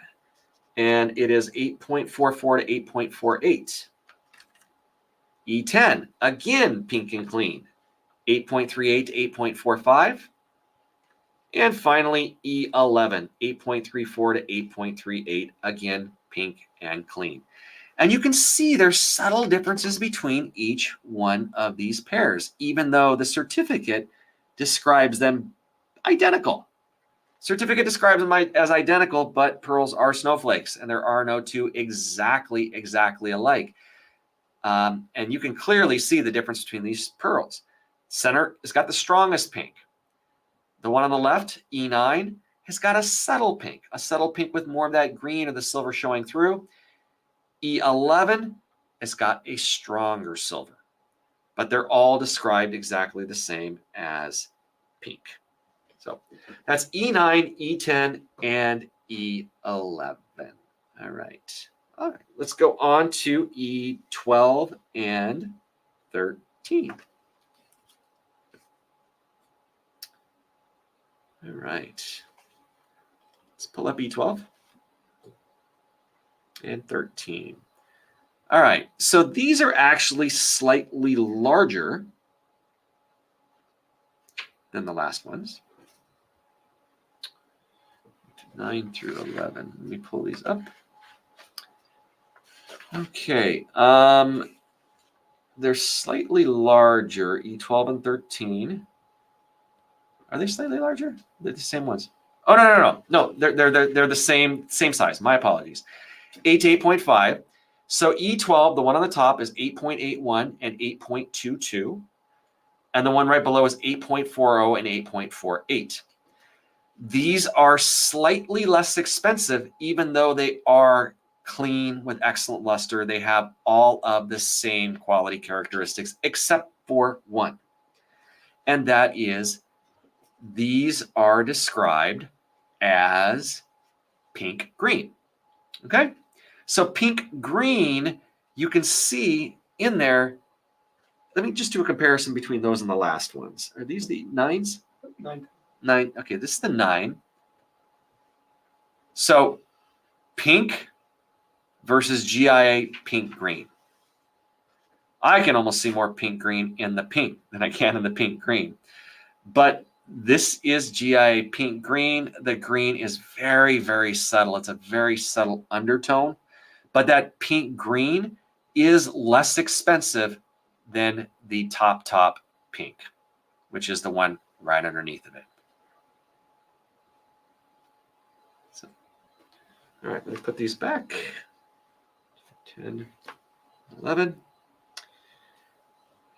A: And it is 8.44 to 8.48. E10, again, pink and clean, 8.38 to 8.45. And finally, E11, 8.34 to 8.38, again, pink and clean. And you can see there's subtle differences between each one of these pairs, even though the certificate describes them identical. Certificate describes them as identical, but pearls are snowflakes, and there are no two exactly alike. And you can clearly see the difference between these pearls. Center has got the strongest pink. The one on the left, E9, has got a subtle pink with more of that green or the silver showing through. E11 has got a stronger silver, but they're all described exactly the same as pink. So that's E9, E10, and E11. All right. All right, let's go on to E12 and 13. All right. Let's pull up E12 and 13. All right, so these are actually slightly larger than the last ones. 9 through 11. Let me pull these up. Okay. They're slightly larger, E12 and 13. Are they slightly larger? They're the same ones. Oh, no. They're the same size. My apologies. 8 to 8.5. So E12, the one on the top is 8.81 and 8.22. And the one right below is 8.40 and 8.48. These are slightly less expensive, even though they are clean with excellent luster. They have all of the same quality characteristics, except for one. And that is, these are described as pink green. Okay? So pink green, you can see in there. Let me just do a comparison between those and the last ones. Are these the 9s? 9. Okay, this is the 9. So pink versus GIA pink green. I can almost see more pink green in the pink than I can in the pink green. But this is GIA pink green. The green is very, very subtle. It's a very subtle undertone. But that pink green is less expensive than the top pink, which is the one right underneath of it. So, all right, let me put these back. 10, 11.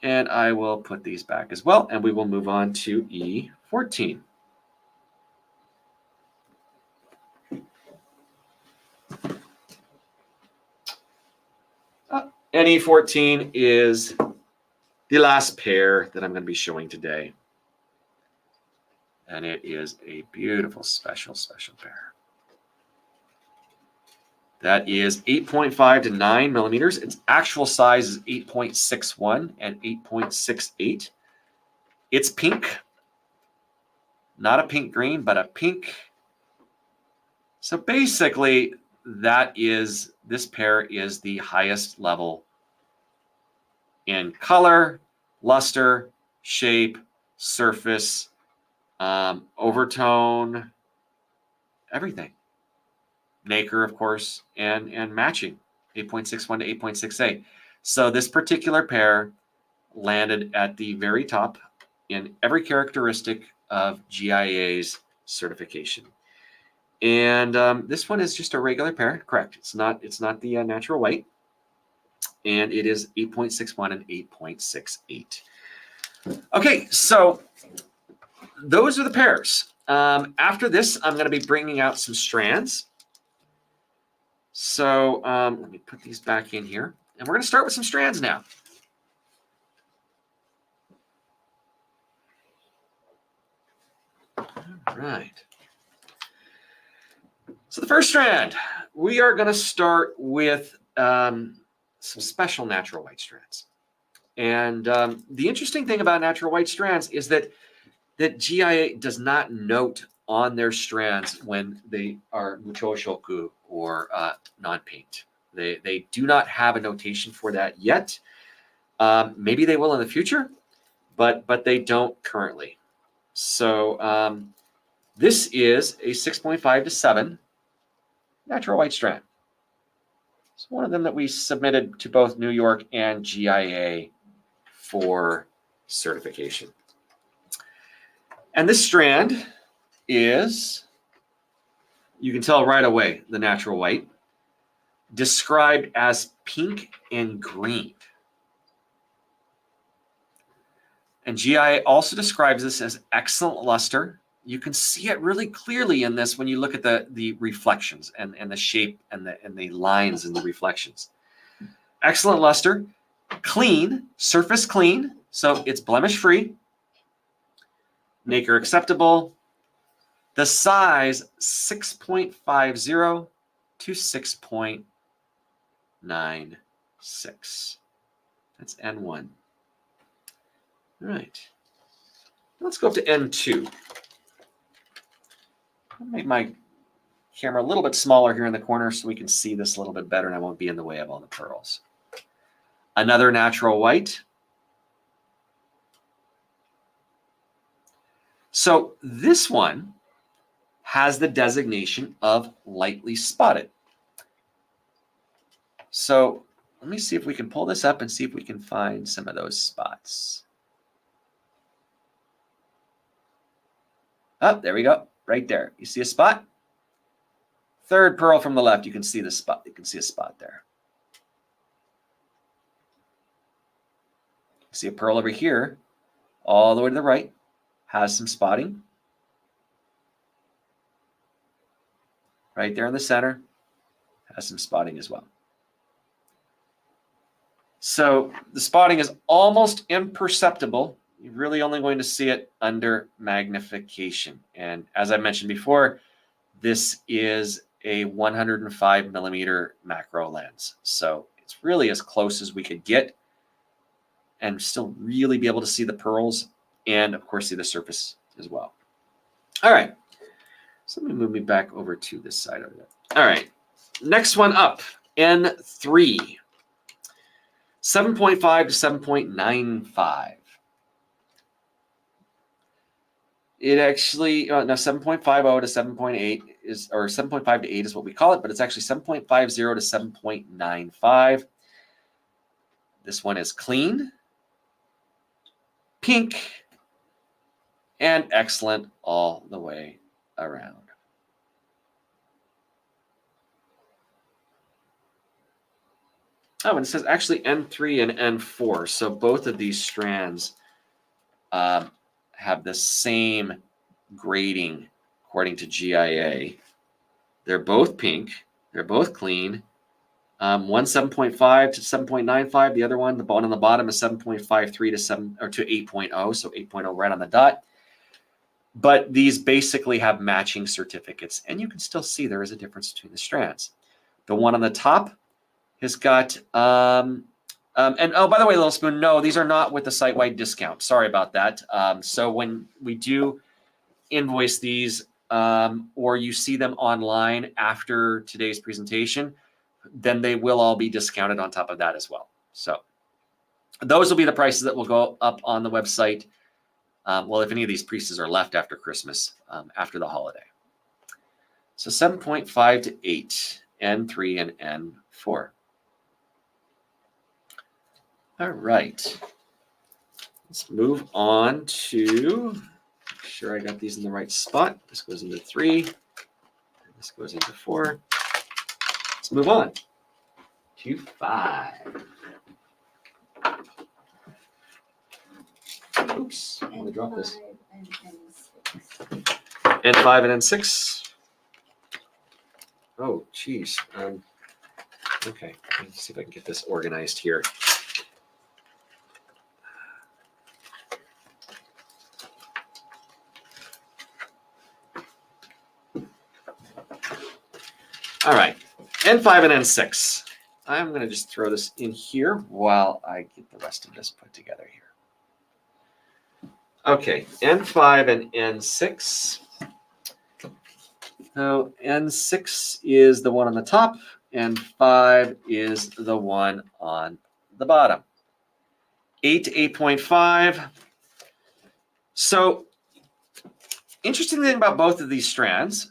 A: And I will put these back as well, and we will move on to E14. And E14 is the last pair that I'm going to be showing today. And it is a beautiful, special pair. That is 8.5 to 9 millimeters. Its actual size is 8.61 and 8.68. It's pink. Not a pink green, but a pink. So basically, this pair is the highest level in color, luster, shape, surface, overtone, everything. Nacre, of course, and matching, 8.61 to 8.68. So this particular pair landed at the very top in every characteristic of GIA's certification. And this one is just a regular pair, correct? It's not the natural white, and it is 8.61 and 8.68. Okay, so those are the pairs. After this, I'm going to be bringing out some strands. So let me put these back in here. And we're going to start with some strands now. All right. So the first strand, we are going to start with some special natural white strands. And the interesting thing about natural white strands is that GIA does not note on their strands when they are muchoshoku or non-paint. They do not have a notation for that yet. Maybe they will in the future, but they don't currently. So this is a 6.5 to 7 natural white strand. It's one of them that we submitted to both New York and GIA for certification. And this strand is, you can tell right away, the natural white, described as pink and green. And GIA also describes this as excellent luster. You can see it really clearly in this when you look at the reflections and the shape and the lines in the reflections. Excellent luster, clean, surface clean, so it's blemish free. Nacre acceptable. The size 6.50 to 6.96. That's N1. All right. Let's go up to N2. I'll make my camera a little bit smaller here in the corner so we can see this a little bit better and I won't be in the way of all the pearls. Another natural white. So this one has the designation of lightly spotted. So let me see if we can pull this up and see if we can find some of those spots. Oh, there we go, right there. You see a spot? Third pearl from the left, you can see the spot. You can see a spot there. See a pearl over here, all the way to the right, has some spotting. Right there in the center, has some spotting as well. So the spotting is almost imperceptible. You're really only going to see it under magnification. And as I mentioned before, this is a 105 millimeter macro lens. So it's really as close as we could get and still really be able to see the pearls and of course see the surface as well. All right, so let me move me back over to this side over there. All right, next one up, N3, 7.5 to 7.95. It actually, no, 7.50 to 7.8 is, or 7.5 to 8 is what we call it, but it's actually 7.50 to 7.95. This one is clean, pink, and excellent all the way around. Oh, and it says actually N3 and N4. So both of these strands have the same grading according to GIA. They're both pink. They're both clean. One 7.5 to 7.95. The other one, the one on the bottom, is 7.53 to 7 or to 8.0. So 8.0 right on the dot. But these basically have matching certificates, and you can still see there is a difference between the strands. The one on the top has got, and oh, by the way, Little Spoon, no, these are not with the site-wide discount. Sorry about that. So when we do invoice these, or you see them online after today's presentation, then they will all be discounted on top of that as well. So those will be the prices that will go up on the website. Well, if any of these pieces are left after Christmas, after the holiday. So 7.5 to 8, N3 and N4. All right. Let's move on to, make sure I got these in the right spot. This goes into 3, and this goes into 4. Let's move on to 5. Oops, I'm going to drop this. N5 and N6. Oh, geez. Okay, let's see if I can get this organized here. All right, N5 and N6. I'm going to just throw this in here while I get the rest of this put together here. Okay, N5 and N6. So N6 is the one on the top, N5 is the one on the bottom. 8 to 8.5. So interesting thing about both of these strands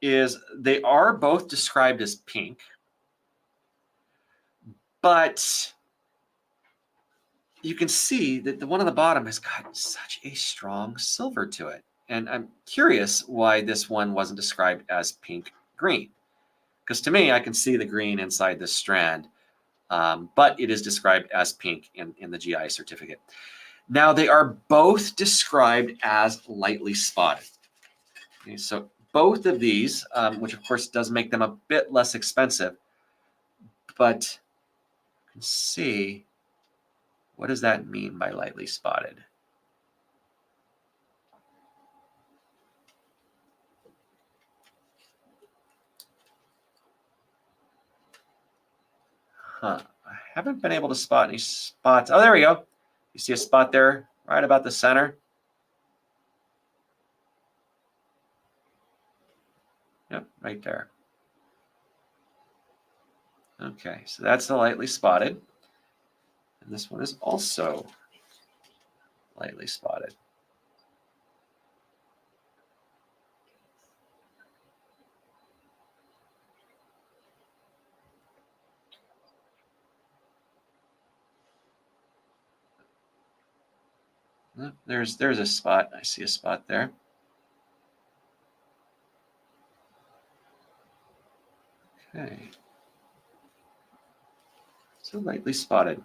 A: is they are both described as pink, but you can see that the one on the bottom has got such a strong silver to it. And I'm curious why this one wasn't described as pink green. Because to me, I can see the green inside this strand, but it is described as pink in the GIA certificate. Now, they are both described as lightly spotted. Okay, so both of these, which of course does make them a bit less expensive, but you can see, what does that mean by lightly spotted? Huh. I haven't been able to spot any spots. Oh, there we go. You see a spot there right about the center? Yep, right there. Okay, so that's the lightly spotted. And this one is also lightly spotted. There's a spot. I see a spot there. Okay. So lightly spotted.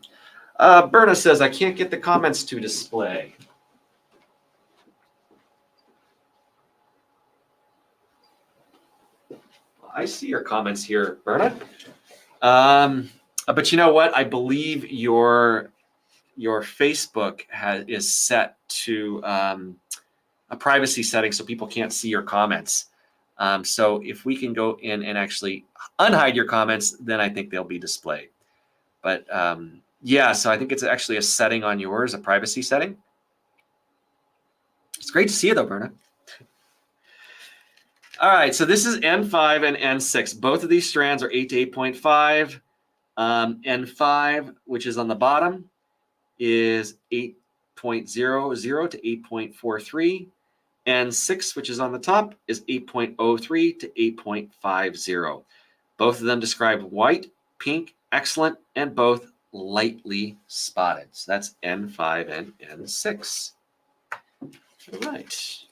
A: Berna says, I can't get the comments to display. I see your comments here, Berna. But you know what? I believe your Facebook is set to a privacy setting so people can't see your comments. So if we can go in and actually unhide your comments, then I think they'll be displayed. But yeah, so I think it's actually a setting on yours, a privacy setting. It's great to see you though, Berna. All right, so this is N5 and N6. Both of these strands are 8 to 8.5. N5, which is on the bottom, is 8.00 to 8.43. N6, which is on the top, is 8.03 to 8.50. Both of them describe white, pink, excellent, and both lightly spotted. So that's N5 and N6. All right.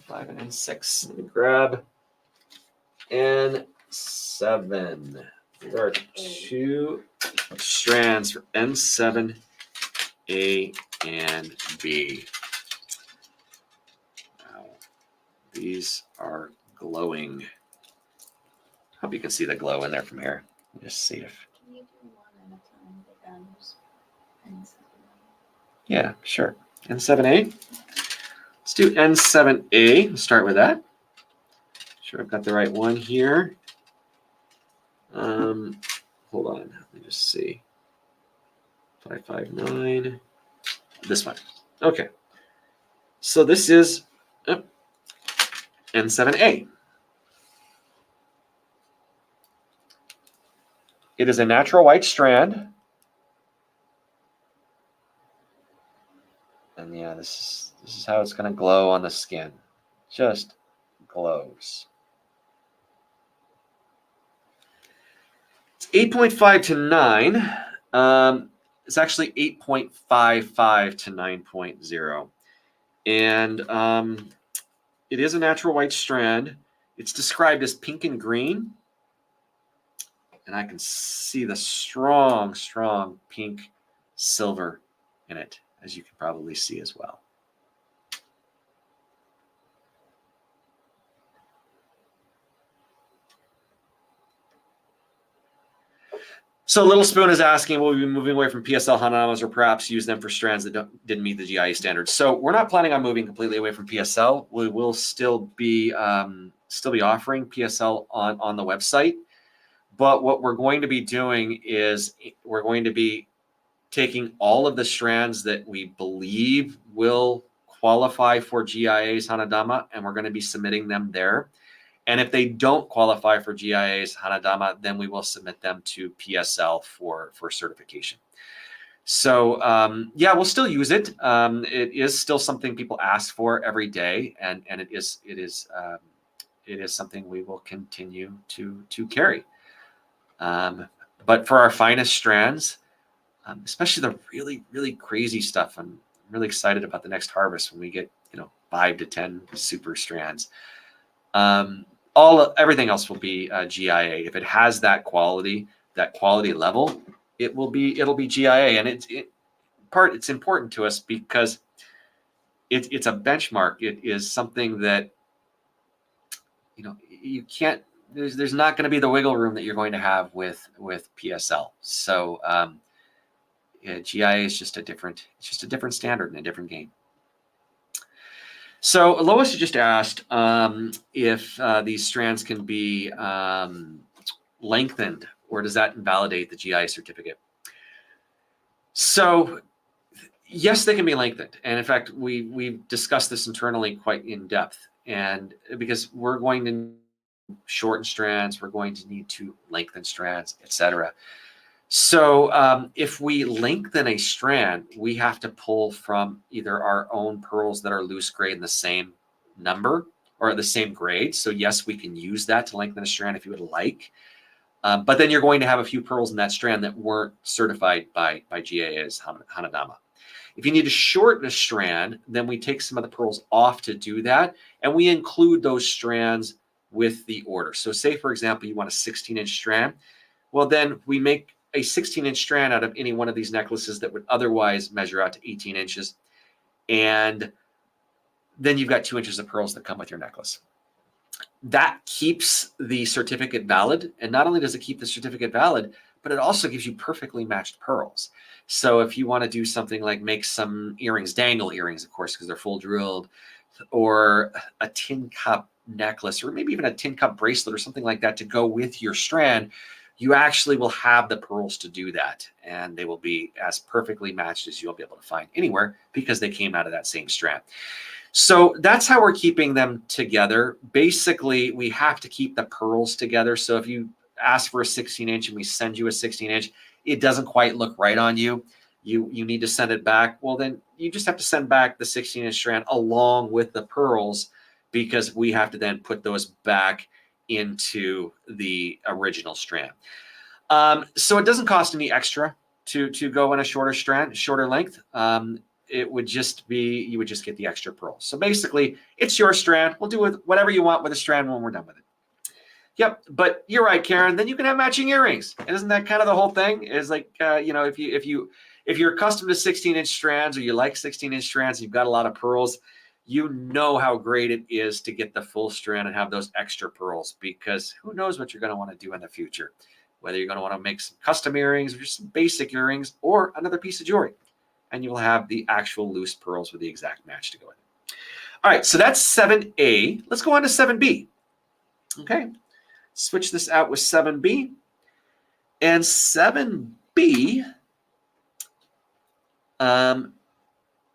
A: N5 and N6. Let me grab N7. There are two strands for N7, A and B. Wow. These are glowing. Hope you can see the glow in there from here. Just see if.
B: Can you do one at a time, the banners? And
A: Yeah, sure. N7A. Let's do N7A. Let's start with that. Sure, I've got the right one here. Hold on. Let me just see. 559. This one. Okay. So this is N7A. It is a natural white strand. And yeah, this is how it's going to glow on the skin. Just glows. It's 8.5 to 9. It's actually 8.55 to 9.0. And it is a natural white strand. It's described as pink and green. And I can see the strong, strong pink silver in it, as you can probably see as well. So Little Spoon is asking, will we be moving away from PSL Hanadamas or perhaps use them for strands that didn't meet the GIA standards? So we're not planning on moving completely away from PSL. We will still be offering PSL on the website. But what we're going to be doing is we're going to be taking all of the strands that we believe will qualify for GIA's Hanadama, and we're going to be submitting them there. And if they don't qualify for GIA's Hanadama, then we will submit them to PSL for certification. So yeah, we'll still use it. It is still something people ask for every day, and it is something we will continue to carry. But for our finest strands, especially the really, really crazy stuff, I'm really excited about the next harvest when we get 5 to 10 super strands. Everything else will be GIA. If it has that quality level, it'll be GIA, and it's important to us because it's a benchmark. It is something that you can't. There's not going to be the wiggle room that you're going to have with PSL. So yeah, GIA is just a different standard and a different game. So Lois just asked if these strands can be lengthened, or does that invalidate the GIA certificate? So yes, they can be lengthened, and in fact, we've discussed this internally quite in depth, and because we're going to shorten strands, we're going to need to lengthen strands, etc. So if we lengthen a strand, we have to pull from either our own pearls that are loose grade in the same number or the same grade. So yes, we can use that to lengthen a strand if you would like. But then you're going to have a few pearls in that strand that weren't certified by GIA's Hanadama. If you need to shorten a strand, then we take some of the pearls off to do that, and we include those strands with the order. So say, for example, you want a 16-inch strand. Well, then we make a 16-inch strand out of any one of these necklaces that would otherwise measure out to 18 inches. And then you've got 2 inches of pearls that come with your necklace. That keeps the certificate valid. And not only does it keep the certificate valid, but it also gives you perfectly matched pearls. So if you want to do something like make some earrings, dangle earrings, of course, because they're full drilled, or a tin cup necklace, or maybe even a tin cup bracelet or something like that to go with your strand, you actually will have the pearls to do that. And they will be as perfectly matched as you'll be able to find anywhere because they came out of that same strand. So that's how we're keeping them together. Basically, we have to keep the pearls together. So if you ask for a 16-inch and we send you a 16-inch, it doesn't quite look right on you. You need to send it back. Well, then you just have to send back the 16-inch strand along with the pearls, because we have to then put those back into the original strand. So it doesn't cost any extra to go in a shorter strand, shorter length. It would just be, you would just get the extra pearls. So basically, it's your strand. We'll do with whatever you want with a strand when we're done with it. Yep, but you're right, Karen. Then you can have matching earrings. And isn't that kind of the whole thing? Is like, if you're accustomed to 16-inch strands, or you like 16-inch strands, you've got a lot of pearls, you know how great it is to get the full strand and have those extra pearls, because who knows what you're going to want to do in the future, whether you're going to want to make some custom earrings or just some basic earrings or another piece of jewelry, and you will have the actual loose pearls with the exact match to go with it. All right, so that's 7A. Let's go on to 7B. Okay, switch this out with 7B. And 7B,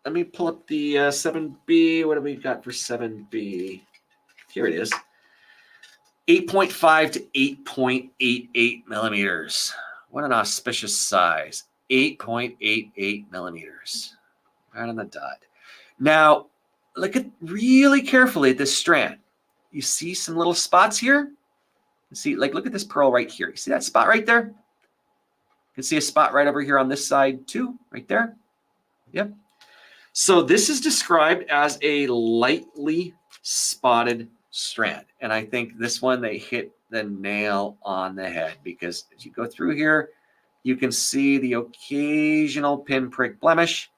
A: let me pull up the 7B. What do we got for 7B? Here it is. 8.5 to 8.88 millimeters. What an auspicious size. 8.88 millimeters. Right on the dot. Now, look at really carefully at this strand. You see some little spots here? You see, like, look at this pearl right here. You see that spot right there? You can see a spot right over here on this side too, right there. Yep. So this is described as a lightly spotted strand. And I think this one, they hit the nail on the head, because as you go through here, you can see the occasional pinprick blemish.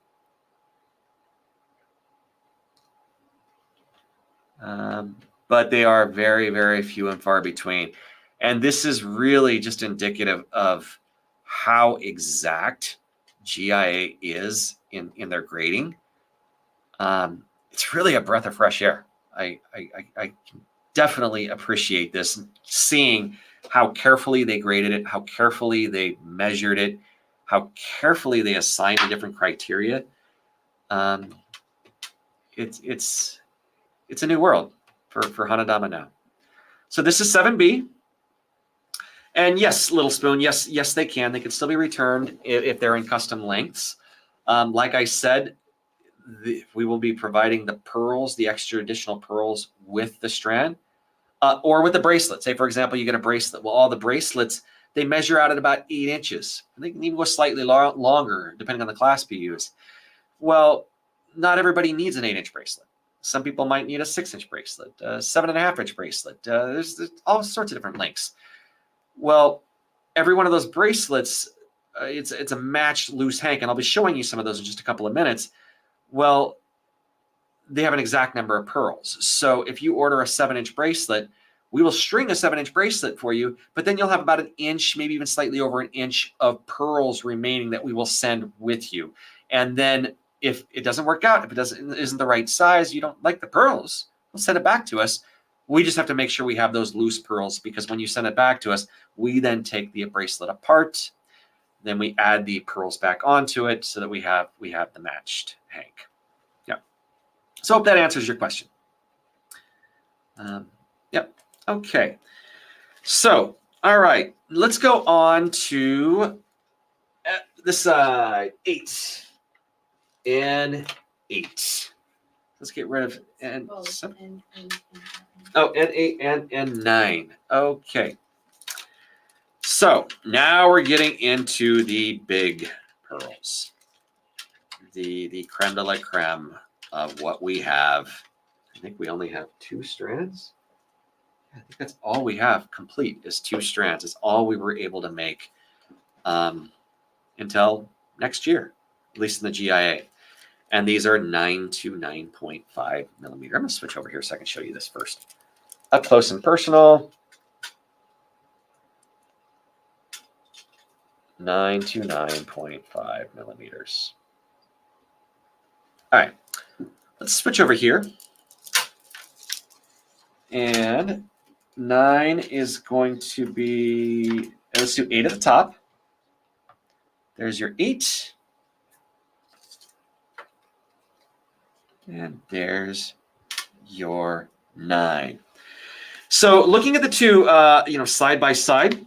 A: But they are very, very few and far between. And this is really just indicative of how exact GIA is in their grading. It's really a breath of fresh air. I can definitely appreciate this, seeing how carefully they graded it, how carefully they measured it, how carefully they assigned the different criteria. It's a new world for Hanadama now. So this is 7B. And yes, Little Spoon, yes, they can. They can still be returned if they're in custom lengths. Like I said, we will be providing the pearls, the extra additional pearls with the strand, or with the bracelet. Say, for example, you get a bracelet. Well, all the bracelets, they measure out at about 8 inches. They can even go slightly longer, depending on the clasp you use. Well, not everybody needs an 8-inch bracelet. Some people might need a 6-inch bracelet, a 7.5-inch bracelet. There's all sorts of different lengths. Well, every one of those bracelets, it's a matched loose hank, and I'll be showing you some of those in just a couple of minutes. Well, they have an exact number of pearls. So if you order a 7-inch bracelet, we will string a 7-inch bracelet for you, but then you'll have about 1 inch, maybe even slightly over 1 inch of pearls remaining that we will send with you. And then if it doesn't work out, if it isn't the right size, you don't like the pearls, we'll send it back to us. We just have to make sure we have those loose pearls, because when you send it back to us, we then take the bracelet apart. Then we add the pearls back onto it so that we have the matched hank. Yeah. So I hope that answers your question. Yep. Okay. So, all right, let's go on to this side. 8 and 8. Let's get rid of and 7. Oh, and 8 and 9. Okay. So now we're getting into the big pearls. the creme de la creme of what we have. I think we only have 2 strands. I think that's all we have complete is 2 strands. It's all we were able to make until next year, at least in the GIA. And these are 9 to 9.5 millimeter. I'm going to switch over here so I can show you this first. Up close and personal. 9 to 9.5 millimeters. All right, let's switch over here. And 9 is going to be, let's do 8 at the top. There's your 8. And there's your 9. So looking at the two, side by side,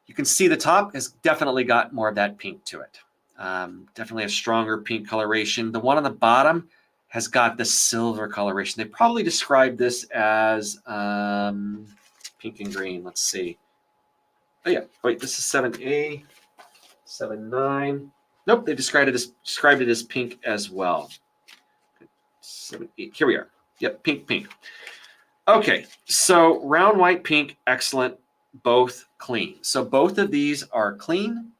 A: you can see the top has definitely got more of that pink to it. Definitely a stronger pink coloration. The one on the bottom has got the silver coloration. They probably described this as pink and green. Let's see. Oh yeah, wait, this is 7A, 7-9. Nope, they described it as pink as well. 7-8. Here we are. Yep, pink. Okay, so round white, pink, excellent, both clean. So both of these are clean,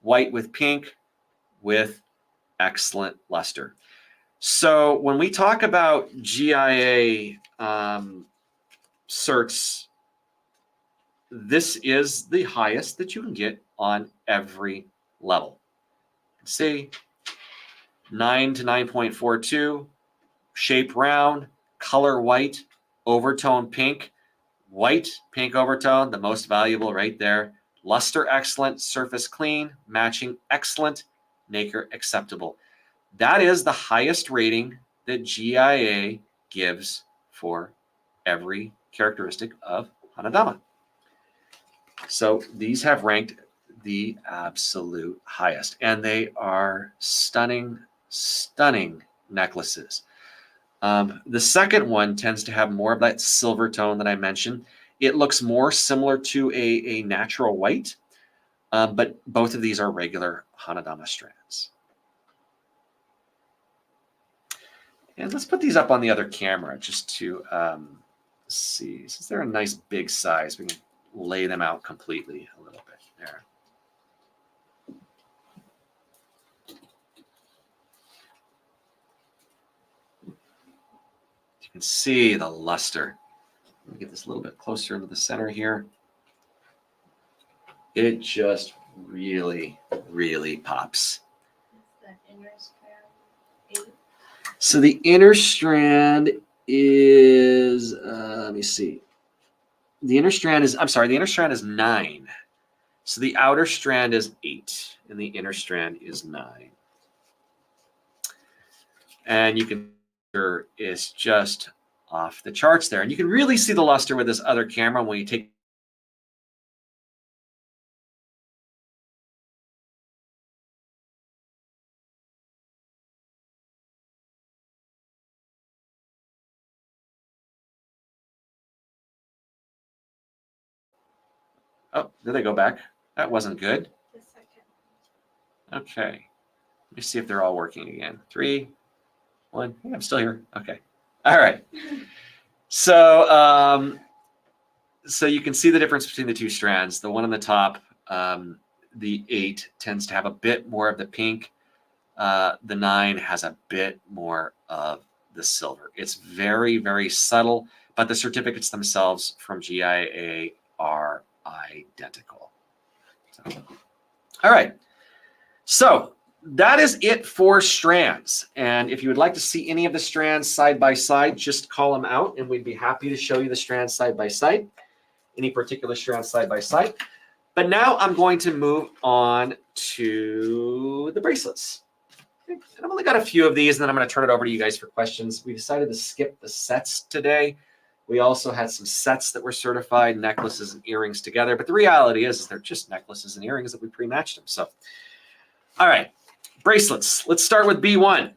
A: white with pink, with excellent luster. So when we talk about GIA certs, this is the highest that you can get on every level. See, 9 to 9.42, shape round, color white, overtone pink, white, pink overtone, the most valuable right there. Luster excellent, surface clean, matching excellent, nacre acceptable. That is the highest rating that GIA gives for every characteristic of Hanadama. So these have ranked the absolute highest, and they are stunning, stunning necklaces. The second one tends to have more of that silver tone that I mentioned. It looks more similar to a natural white, but both of these are regular Hanadama strands. And let's put these up on the other camera just to see. Since they're a nice big size, we can lay them out completely a little bit there. You can see the luster. Let me get this a little bit closer into the center here. It just really, really pops.
B: The inner strand 8.
A: So the inner strand is, let me see. The inner strand is 9. So the outer strand is 8 and the inner strand is 9. And you can see it's just off the charts there. And you can really see the luster with this other camera when you take Oh, did they go back? That wasn't good.
B: The second.
A: Okay. Let me see if they're all working again. 3, 1. Yeah, I'm still here. Okay. All right. So, so you can see the difference between the two strands. The one on the top, the 8 tends to have a bit more of the pink. The 9 has a bit more of the silver. It's very, very subtle, but the certificates themselves from GIA are identical. So, all right. So that is it for strands. And if you would like to see any of the strands side by side, just call them out and we'd be happy to show you the strands side by side, any particular strand side by side. But now I'm going to move on to the bracelets. Okay. And I've only got a few of these and then I'm going to turn it over to you guys for questions. We decided to skip the sets today. We also had some sets that were certified, necklaces and earrings together. But the reality is they're just necklaces and earrings that we pre-matched them. So, all right, bracelets. Let's start with B1.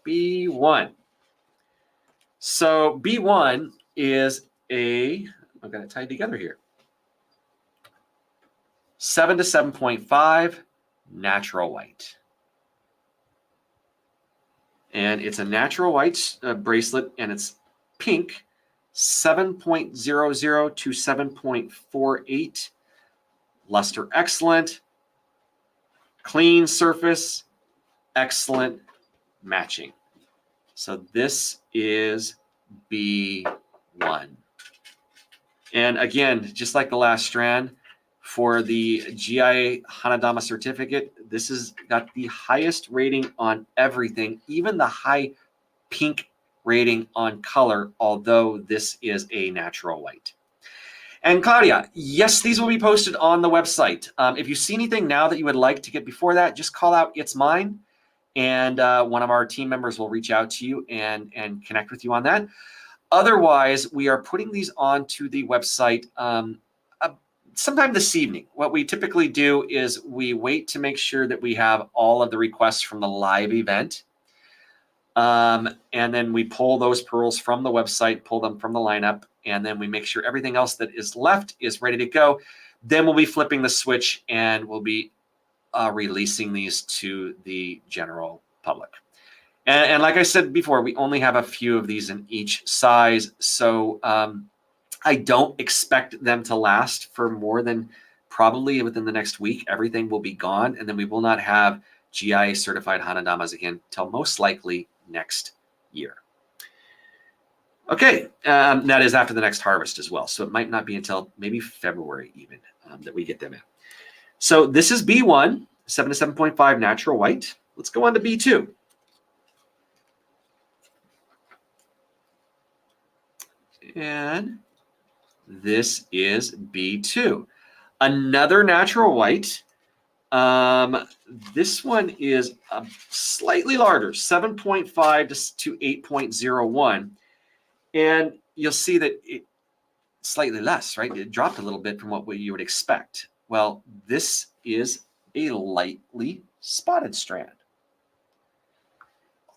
A: B1. So B1 is I've got it tied together here. 7 to 7.5 natural white. And it's a natural white bracelet, and it's pink, 7.00 to 7.48. Luster excellent. Clean surface, excellent matching. So this is B1. And again, just like the last strand, for the GIA Hanadama certificate, this has got the highest rating on everything, even the high pink rating on color, although this is a natural white. And Claudia, yes, these will be posted on the website. If you see anything now that you would like to get before that, just call out "It's mine," and one of our team members will reach out to you and connect with you on that. Otherwise, we are putting these onto the website sometime this evening. What we typically do is we wait to make sure that we have all of the requests from the live event. And then we pull those pearls from the website, pull them from the lineup, and then we make sure everything else that is left is ready to go. Then we'll be flipping the switch and we'll be releasing these to the general public. And like I said before, we only have a few of these in each size. So I don't expect them to last for more than probably within the next week. Everything will be gone. And then we will not have GIA certified Hanadamas again till most likely next year. Okay, that is after the next harvest as well. So it might not be until maybe February even that we get them in. So this is B1, 7 to 7.5 natural white. Let's go on to B2. And this is B2. Another natural white. This one is slightly larger, 7.5 to 8.01. And you'll see that it's slightly less, right? It dropped a little bit from what you would expect. Well, this is a lightly spotted strand.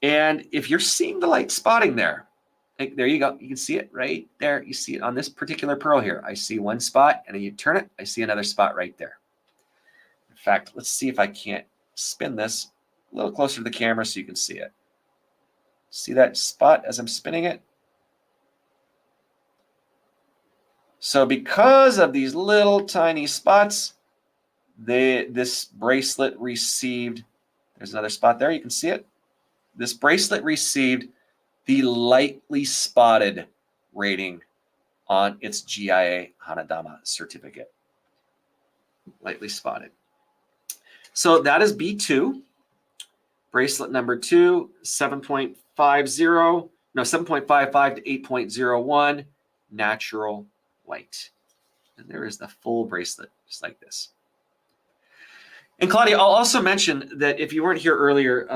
A: And if you're seeing the light spotting there, there you go. You can see it right there. You see it on this particular pearl here. I see one spot, and then you turn it, I see another spot right there. In fact, let's see if I can't spin this a little closer to the camera so you can see it. See that spot as I'm spinning it? So because of these little tiny spots, this bracelet received, there's another spot there, you can see it. This bracelet received the lightly spotted rating on its GIA Hanadama certificate. Lightly spotted. So that is B2. Bracelet number 2, 7.55 to 8.01, natural white. And there is the full bracelet, just like this. And Claudia, I'll also mention that if you weren't here earlier,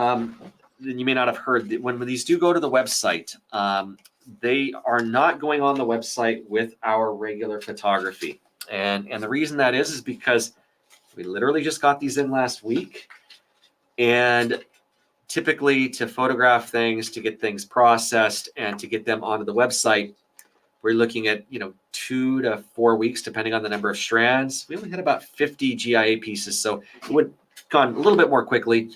A: then you may not have heard that when these do go to the website, they are not going on the website with our regular photography. And the reason that is because we literally just got these in last week. And typically to photograph things, to get things processed, and to get them onto the website, we're looking at 2 to 4 weeks, depending on the number of strands. We only had about 50 GIA pieces, so it would have gone a little bit more quickly.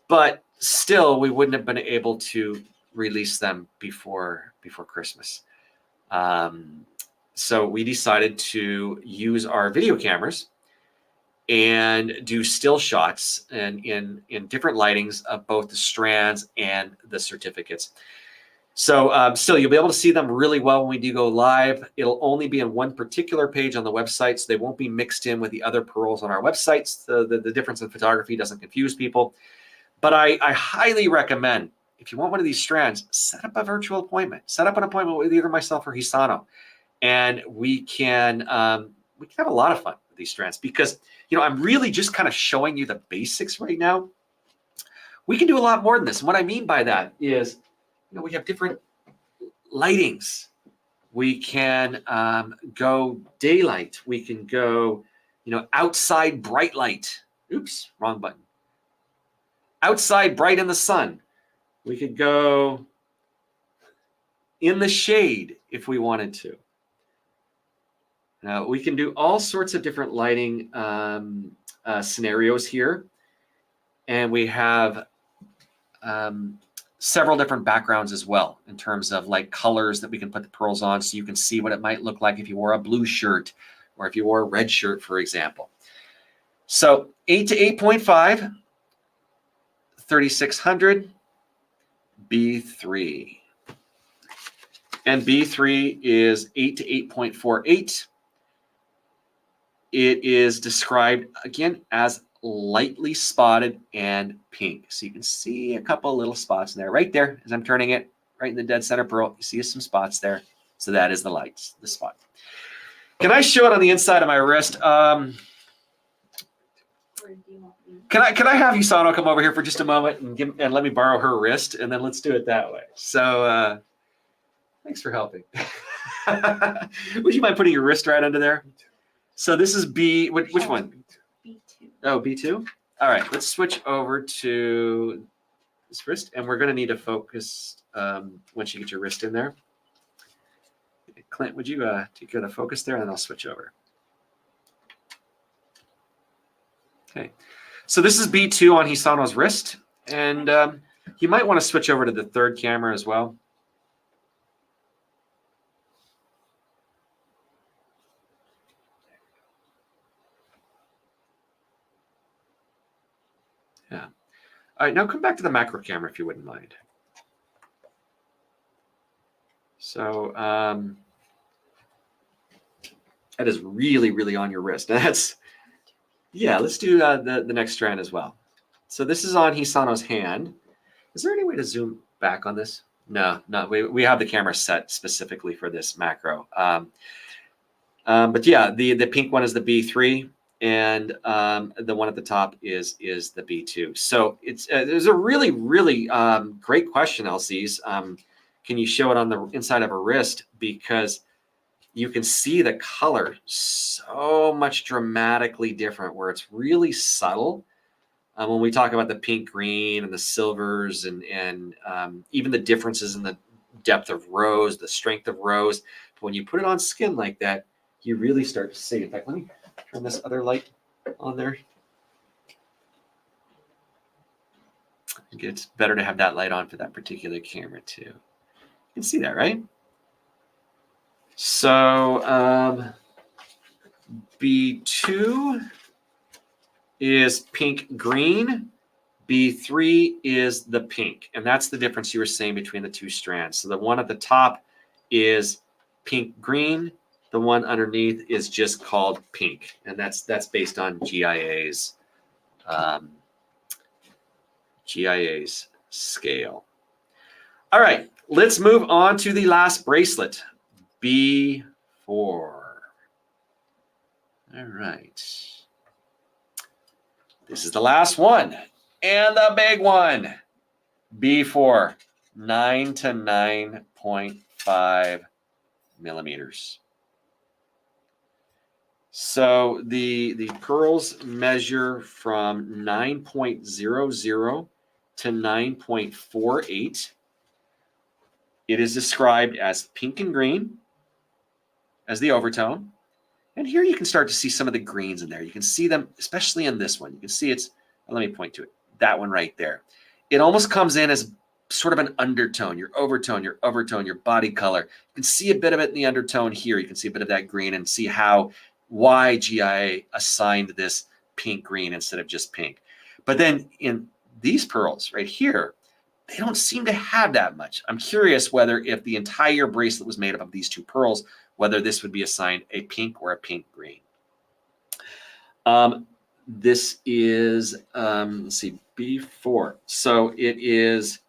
A: But still, we wouldn't have been able to release them before Christmas. So we decided to use our video cameras and do still shots and in different lightings of both the strands and the certificates. So still, you'll be able to see them really well when we do go live. It'll only be in one particular page on the website, so they won't be mixed in with the other pearls on our websites. The difference in photography doesn't confuse people. But I highly recommend, if you want one of these strands, set up a virtual appointment. Set up an appointment with either myself or Hisano, and we can have a lot of fun with these strands because I'm really just kind of showing you the basics right now. We can do a lot more than this. And what I mean by that is, we have different lightings. We can go daylight. We can go, outside bright light. Oops, wrong button. Outside bright in the sun. We could go in the shade if we wanted to. We can do all sorts of different lighting scenarios here. And we have several different backgrounds as well in terms of like colors that we can put the pearls on, so you can see what it might look like if you wore a blue shirt or if you wore a red shirt, for example. So 8 to 8.5, 3600, B3. And B3 is 8 to 8.48. It is described, again, as lightly spotted and pink. So you can see a couple little spots in there. Right there, as I'm turning it, right in the dead center pearl, you see some spots there. So that is the lights, the spot. Can I show it on the inside of my wrist? Can I have Usano come over here for just a moment and let me borrow her wrist, and then let's do it that way. So thanks for helping. Would you mind putting your wrist right under there? So this is B. Which one?
B: B2.
A: Oh, B2. All right. Let's switch over to this wrist, and we're going to need to focus once you get your wrist in there. Clint, would you take care of the focus there, and then I'll switch over. Okay. So this is B2 on Hisano's wrist, and you might want to switch over to the third camera as well. Yeah. All right, now come back to the macro camera if you wouldn't mind. So that is really, really on your wrist. That's, yeah, let's do the next strand as well. So this is on Hisano's hand. Is there any way to zoom back on this? No, we have the camera set specifically for this macro. But yeah, the pink one is the B3. And the one at the top is the B2. So there's a really, really great question, LCs. Can you show it on the inside of a wrist? Because you can see the color so much dramatically different, where it's really subtle. When we talk about the pink, green, and the silvers, and even the differences in the depth of rows, the strength of rows, but when you put it on skin like that, you really start to see. In fact, let me turn this other light on there. I think it's better to have that light on for that particular camera too. You can see that, right? So B2 is pink green. B3 is the pink. And that's the difference you were saying between the two strands. So the one at the top is pink green. The one underneath is just called pink, and that's based on GIA's scale. All right, let's move on to the last bracelet, B4. All right, this is the last one and the big one, B4, 9 to 9.5 millimeters. So the pearls measure from 9.00 to 9.48. It is described as pink and green as the overtone. And here you can start to see some of the greens in there. You can see them, especially in this one. You can see it's, well, let me point to it, that one right there. It almost comes in as sort of an undertone, your overtone, your body color. You can see a bit of it in the undertone here. You can see a bit of that green and see why GIA assigned this pink green instead of just pink. But then in these pearls right here, they don't seem to have that much. I'm curious whether if the entire bracelet was made up of these two pearls, whether this would be assigned a pink or a pink green. This is, let's see, B4. So it is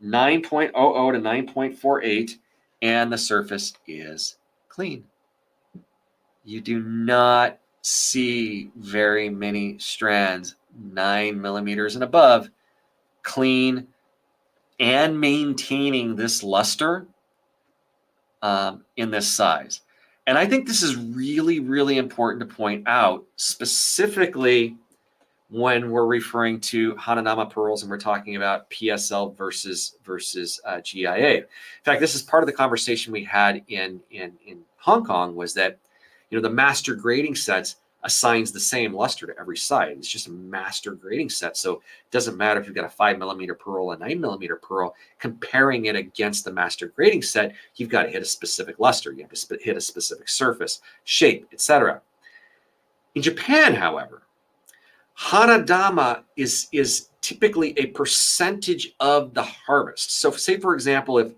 A: 9.00 to 9.48, and the surface is clean. You do not see very many strands 9 millimeters and above clean and maintaining this luster in this size. And I think this is really, really important to point out, specifically when we're referring to Hanadama pearls and we're talking about PSL versus GIA. In fact, this is part of the conversation we had in Hong Kong, was that, you know, the master grading sets assigns the same luster to every side. It's just a master grading set. So it doesn't matter if you've got a 5mm pearl, a 9mm pearl, comparing it against the master grading set, you've got to hit a specific luster. You have to hit a specific surface, shape, etc. In Japan, however, Hanadama is typically a percentage of the harvest. So say, for example,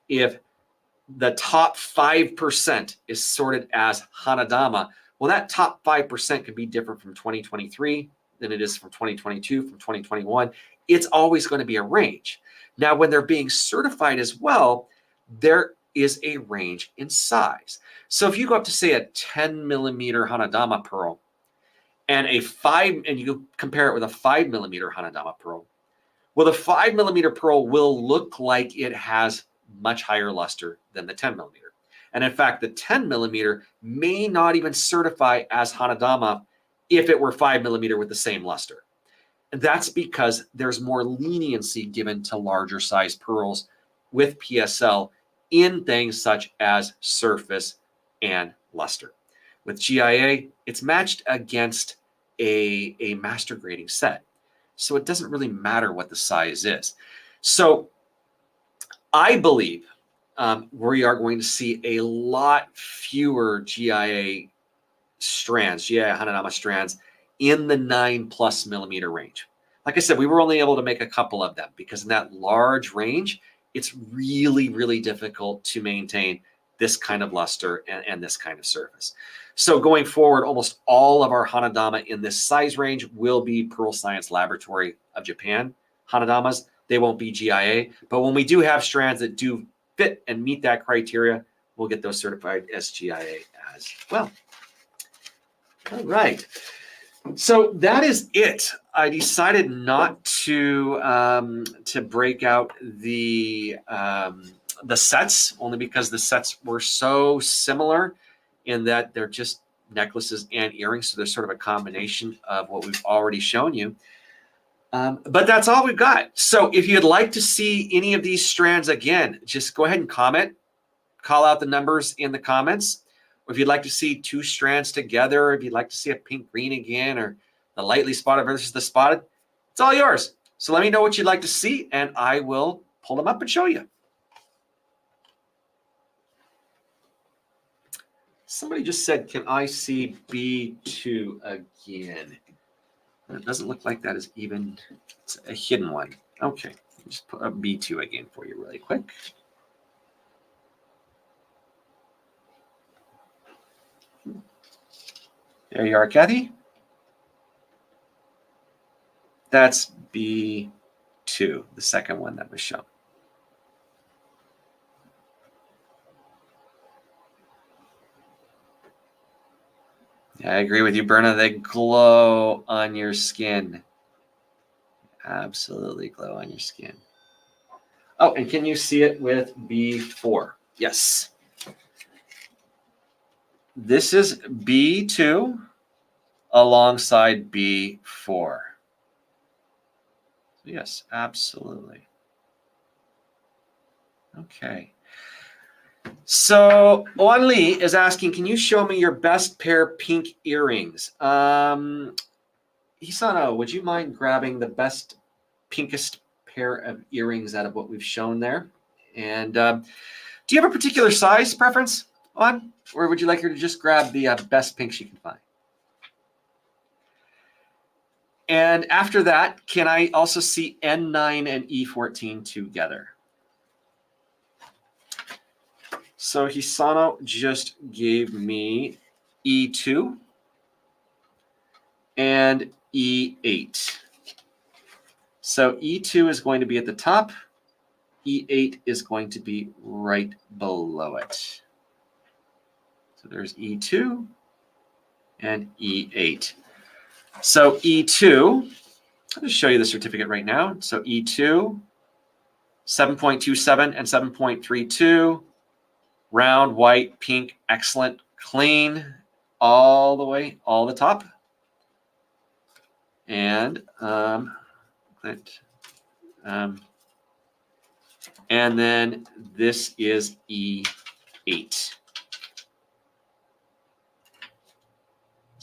A: if the top 5% is sorted as Hanadama, well, that top 5% could be different from 2023 than it is from 2022, from 2021. It's always going to be a range. Now, when they're being certified as well, there is a range in size. So if you go up to, say, a 10mm Hanadama pearl and you compare it with a 5mm Hanadama pearl, well, the 5mm pearl will look like it has much higher luster than the 10mm. And in fact, the 10mm may not even certify as Hanadama if it were 5mm with the same luster. And that's because there's more leniency given to larger size pearls with PSL in things such as surface and luster. With GIA, it's matched against a master grading set. So it doesn't really matter what the size is. So I believe we are going to see a lot fewer GIA strands, GIA Hanadama strands in the 9+ mm range. Like I said, we were only able to make a couple of them because in that large range, it's really, really difficult to maintain this kind of luster and this kind of surface. So going forward, almost all of our Hanadama in this size range will be Pearl Science Laboratory of Japan Hanadamas. They won't be GIA, but when we do have strands that do fit and meet that criteria, we'll get those certified as GIA as well. All right. So that is it. I decided not to break out the sets, only because the sets were so similar in that they're just necklaces and earrings. So they're sort of a combination of what we've already shown you. But that's all we've got. So if you'd like to see any of these strands again, just go ahead and comment, call out the numbers in the comments. Or if you'd like to see two strands together, if you'd like to see a pink green again, or the lightly spotted versus the spotted, it's all yours. So let me know what you'd like to see, and I will pull them up and show you. Somebody just said, can I see B2 again? It doesn't look like that is even, it's a hidden one. Okay, just put up B2 again for you really quick. There you are, Kathy. That's B2, the second one that was shown. Yeah, I agree with you, Berna. They glow on your skin. Absolutely glow on your skin. Oh, and can you see it with B4? Yes. This is B2 alongside B4. Yes, absolutely. Okay. So Oan Lee is asking, can you show me your best pair of pink earrings? Hisano, would you mind grabbing the best, pinkest pair of earrings out of what we've shown there? And do you have a particular size preference, Oan? Or would you like her to just grab the best pinks you can find? And after that, can I also see N9 and E14 together? So Hisano just gave me E2 and E8. So E2 is going to be at the top. E8 is going to be right below it. So there's E2 and E8. So E2, I'll just show you the certificate right now. So E2, 7.27 and 7.32. Round, white, pink, excellent, clean, all the way, all the top. And and then this is E8.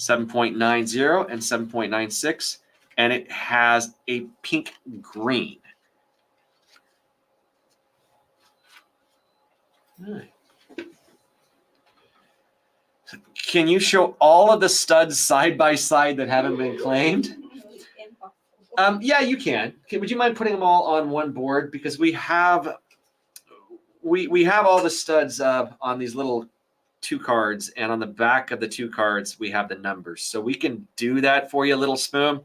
A: 7.90 and 7.96, and it has a pink green. All right. Can you show all of the studs side by side that haven't been claimed? Yeah, you can. Would you mind putting them all on one board, because we have all the studs on these little 2 cards, and on the back of the 2 cards we have the numbers, so we can do that for you, Little Spoon.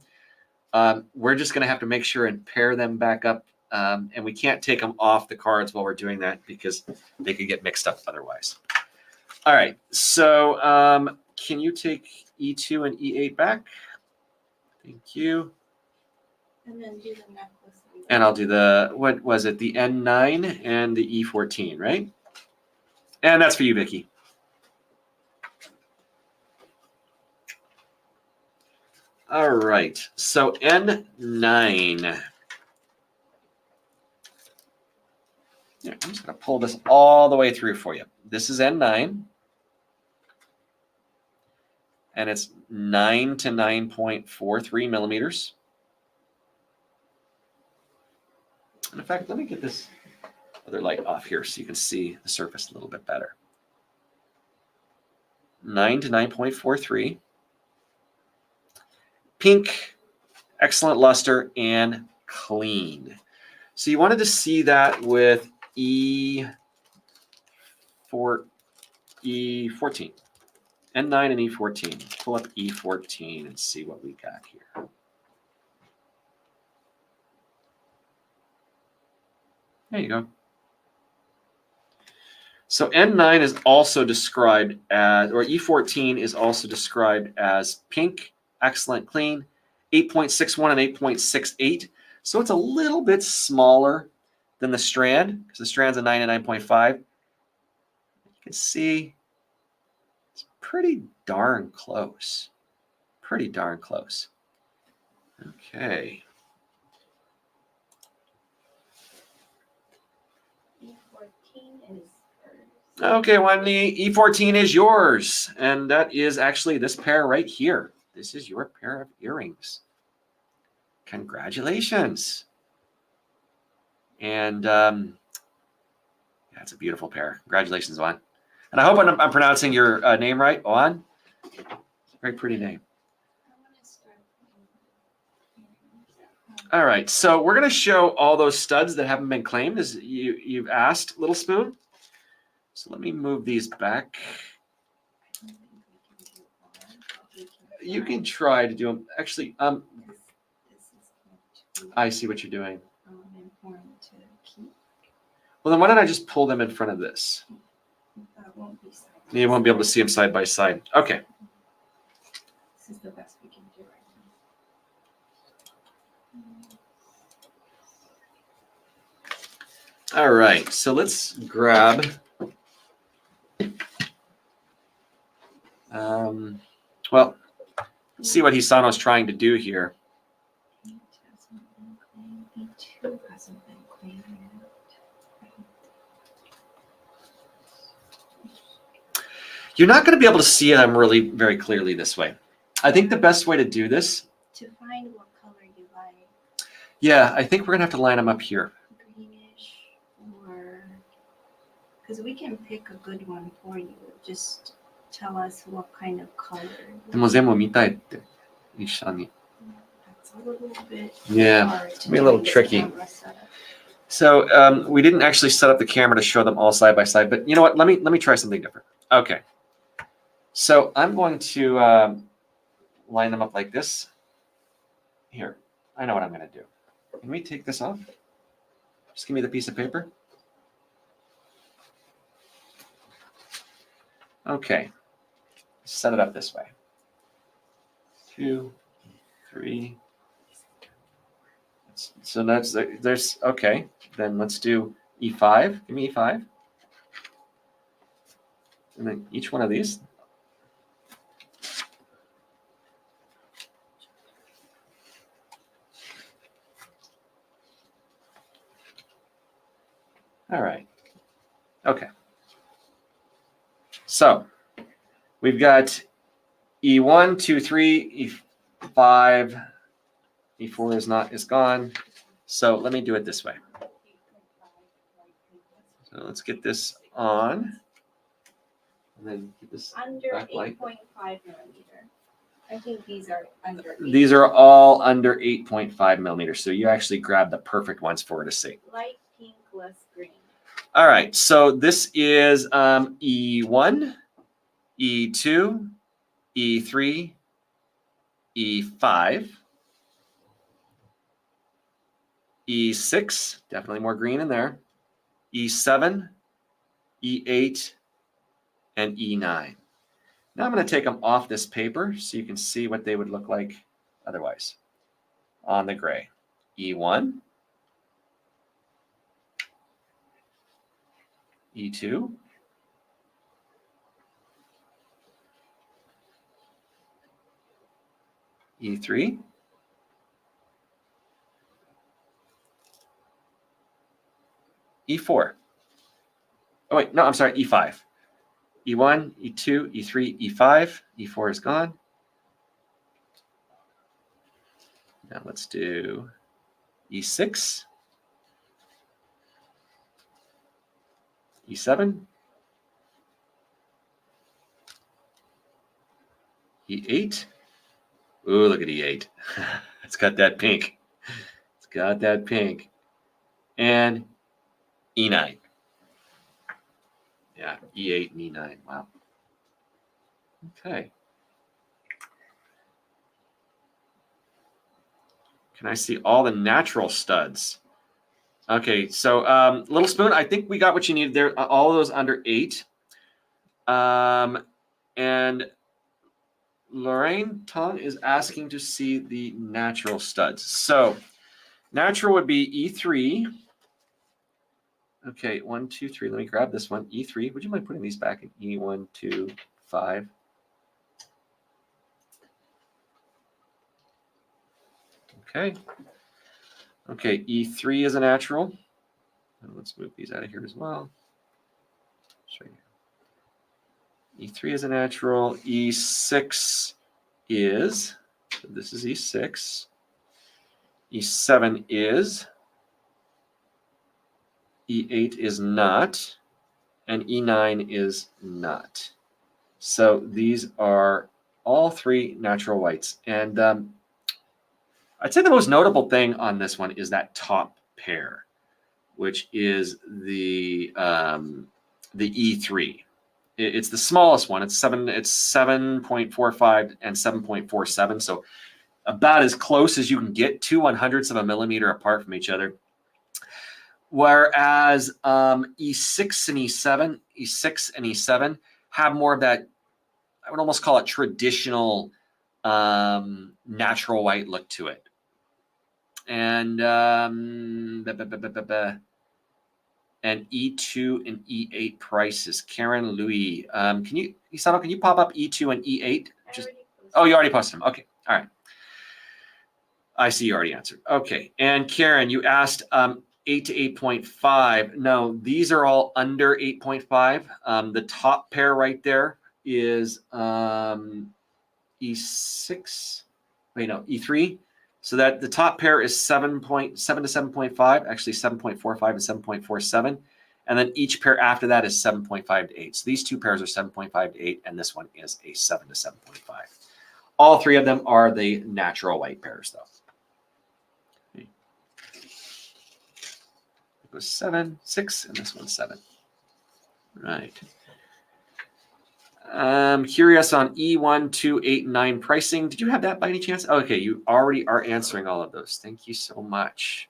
A: We're just going to have to make sure and pair them back up, and we can't take them off the cards while we're doing that because they could get mixed up otherwise. All right, so can you take E2 and E8 back? Thank you.
B: And then do the necklace.
A: And I'll do the, what was it, the N9 and the E14, right? And that's for you, Vicky. All right, so N9. Yeah, I'm just going to pull this all the way through for you. This is N9. And it's 9 to 9.43 millimeters. And in fact, let me get this other light off here so you can see the surface a little bit better. 9 to 9.43. Pink, excellent luster, and clean. So you wanted to see that with E14. N9 and E14. Pull up E14 and see what we got here. There you go. So N9 is also described as, or E14 is also described as pink, excellent, clean, 8.61 and 8.68. So it's a little bit smaller than the strand, because the strand's a 9 and 9.5. You can see it's pretty darn close. Pretty darn close. Okay.
B: E14 is hers.
A: Okay, Wendy, E14 is yours. And that is actually this pair right here. This is your pair of earrings. Congratulations. And that's a beautiful pair. Congratulations, Juan. And I hope I'm pronouncing your name right, Juan. Very pretty name. All right, so we're going to show all those studs that haven't been claimed, as you've asked, Little Spoon. So let me move these back. You can try to do them. Actually, I see what you're doing.
B: Important to keep.
A: Well, then why don't I just pull them in front of this?
B: That won't be side.
A: You won't be able to see them side by side. Okay.
B: This is the best we can do right now.
A: All right, so let's grab well, let's see what Hisano's trying to do here.
B: E2 hasn't been claimed yet.
A: You're not going to be able to see them really very clearly this way. I think the best way to do this,
B: To find what color you like,
A: yeah, I think we're going to have to line them up here.
B: greenish or, because we can pick a good one for you. Just tell us what kind of color.
A: でも全部見たいって一緒に。
B: That's a little bit
A: Yeah,
B: hard
A: it's
B: to
A: gonna be a little
B: do this
A: tricky.
B: camera setup.
A: So we didn't actually set up the camera to show them all side by side, but you know what? Let me try something different. Okay. So I'm going to line them up like this. Here, I know what I'm going to do. Can we take this off? Just give me the piece of paper. Okay. Set it up this way. 2, 3. So there's okay. Then let's do E5. Give me E5. And then each one of these. All right. Okay. So we've got E1, 2, 3, E5, E4 is gone. So let me do it this way. So let's get this on. And then get this
B: Under
A: backlight.
B: 8.5 millimeter. I think these are under.
A: These are all under 8.5 millimeters. So you actually grabbed the perfect ones for her to see.
B: Light pink, less green.
A: All right. So this is E1, E2, E3, E5, E6, definitely more green in there, E7, E8, and E9. Now I'm going to take them off this paper so you can see what they would look like otherwise on the gray. E1, E2, E3, E4. Oh, wait, no, I'm sorry, E5. E1, E2, E3, E5. E4 is gone. Now let's do E6, E7, E8. Ooh, look at E8. It's got that pink. It's got that pink. And E9. Yeah, E8 and E9. Wow. Okay. Can I see all the natural studs? Okay, so Little Spoon, I think we got what you needed there. All of those under 8. And Lorraine Tong is asking to see the natural studs. So natural would be E3. Okay, 1, 2, 3. Let me grab this one. E3. Would you mind putting these back in E1, 2, 5? Okay. Okay, E3 is a natural. Let's move these out of here as well. Show you. E3 is a natural. E6 is, so this is E6. E7 is. E8 is not. And E9 is not. So these are all 3 natural whites. And I'd say the most notable thing on this one is that top pair, which is the E3. It's the smallest one. It's 7.45 and 7.47. So about as close as you can get, 2/100ths of a millimeter apart from each other. Whereas E6 and E7 have more of that, I would almost call it traditional natural white look to it. And E2 and E8 prices. Karen Louis, Isano, can you pop up E2 and E8? Oh, you already posted them. Okay, all right. I see you already answered. Okay, and Karen, you asked 8 to 8.5. No, these are all under 8.5. The top pair right there is E6. Wait, no, E3. So that the top pair is 7.7 to 7.5, actually 7.45 and 7.47. And then each pair after that is 7.5 to 8. So these 2 pairs are 7.5 to 8, and this one is a 7 to 7.5. All 3 of them are the natural white pairs, though. Okay. It was 7, 6, and this one's 7. Right. Curious on E1, 2, 8, and 9 pricing. Did you have that by any chance? Okay, you already are answering all of those. Thank you so much.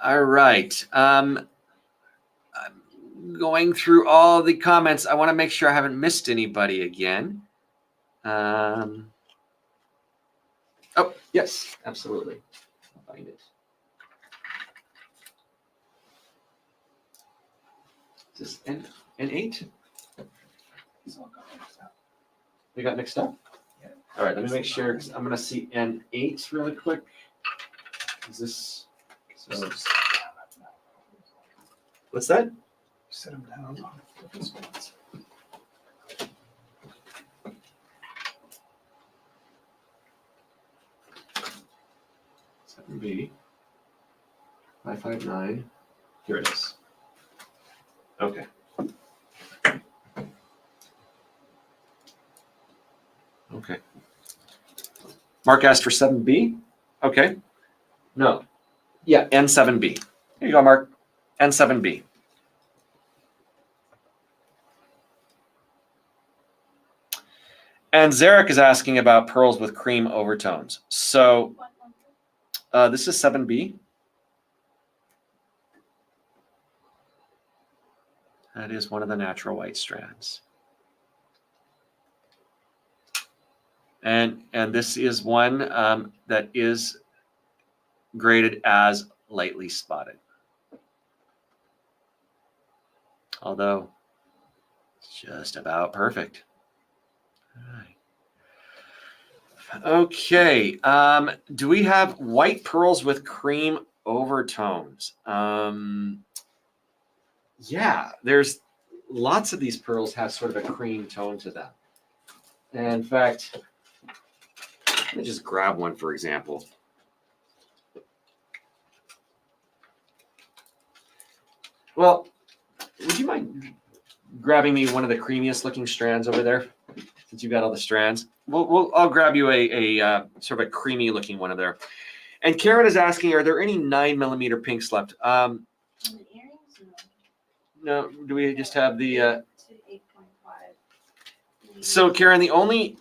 A: All right. I'm going through all the comments. I want to make sure I haven't missed anybody again. Oh, yes, absolutely. I'll find it. Is this N8? They got mixed up? Yeah. All right, let me make sure, because I'm going to see N8 really quick. Is this... So, what's that?
C: Set them down.
A: 7B. 559. Here it is. Okay. Okay. Mark asked for 7B. Okay. No. Yeah, N7B. Here you go, Mark. N7B. And Zarek is asking about pearls with cream overtones. So this is 7B. That is one of the natural white strands. And this is one that is graded as lightly spotted. Although it's just about perfect. All right. Okay. Do we have white pearls with cream overtones? Yeah, there's lots of these pearls have sort of a cream tone to them. And in fact, let me just grab one, for example. Well, would you mind grabbing me one of the creamiest looking strands over there? Since you've got all the strands, I'll grab you a sort of a creamy looking one of there. And Karen is asking, are there any 9mm pinks left?
B: And the earrings?
A: No, do we just have the?
B: 8 to 8.5.
A: So Karen, the only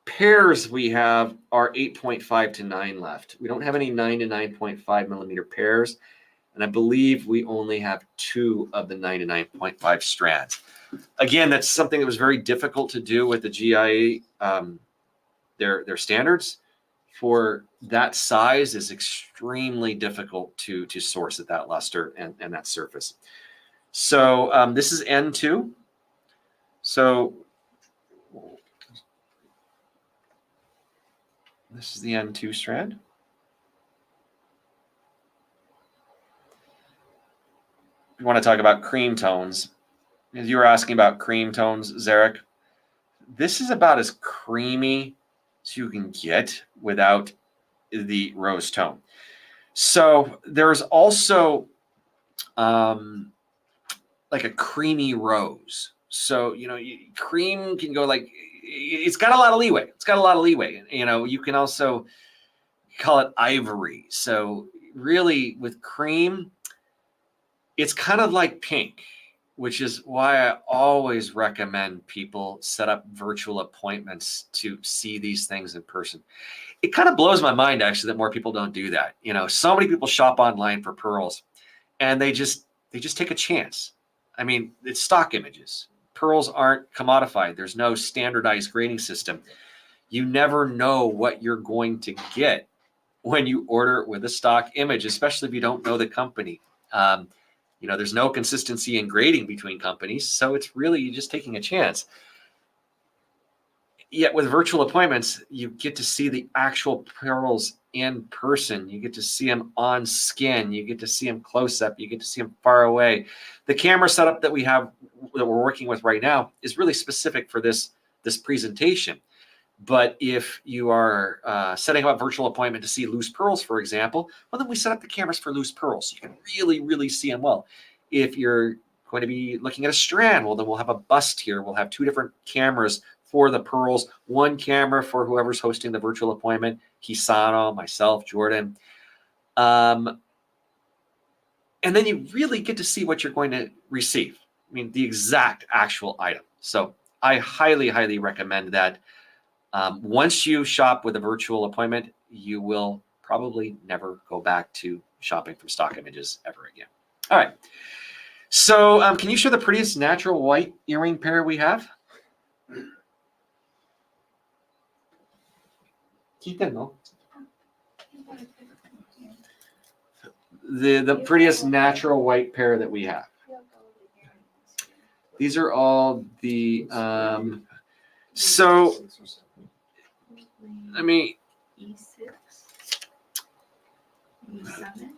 A: pairs we have are 8.5 to 9 left. We don't have any 9 to 9.5mm pairs. And I believe we only have 2 of the 9 to 9.5 strands. Again, that's something that was very difficult to do with the GIA. Their standards for that size is extremely difficult to source at that luster and that surface. So this is N2. So this is the N2 strand. You want to talk about cream tones. As you were asking about cream tones, Zarek, this is about as creamy as you can get without the rose tone. So there's also like a creamy rose. So, cream can go like, it's got a lot of leeway. It's got a lot of leeway. You can also call it ivory. So really with cream, it's kind of like pink, which is why I always recommend people set up virtual appointments to see these things in person. It kind of blows my mind, actually, that more people don't do that. So many people shop online for pearls, and they just take a chance. I mean, it's stock images. Pearls aren't commodified. There's no standardized grading system. You never know what you're going to get when you order with a stock image, especially if you don't know the company. There's no consistency in grading between companies, so it's really you just taking a chance. Yet with virtual appointments, you get to see the actual pearls in person. You get to see them on skin. You get to see them close up. You get to see them far away. The camera setup that we're working with right now is really specific for this presentation. But if you are setting up a virtual appointment to see loose pearls, for example, well, then we set up the cameras for loose pearls. So you can really, really see them well. If you're going to be looking at a strand, well, then we'll have a bust here. We'll have 2 different cameras for the pearls, 1 camera for whoever's hosting the virtual appointment, Hisano, myself, Jordan. And then you really get to see what you're going to receive. I mean, the exact actual item. So I highly, highly recommend that. Once you shop with a virtual appointment, you will probably never go back to shopping from stock images ever again. All right. So can you show the prettiest natural white earring pair we have? The prettiest natural white pair that we have. These are all the so I mean
B: E6, E7.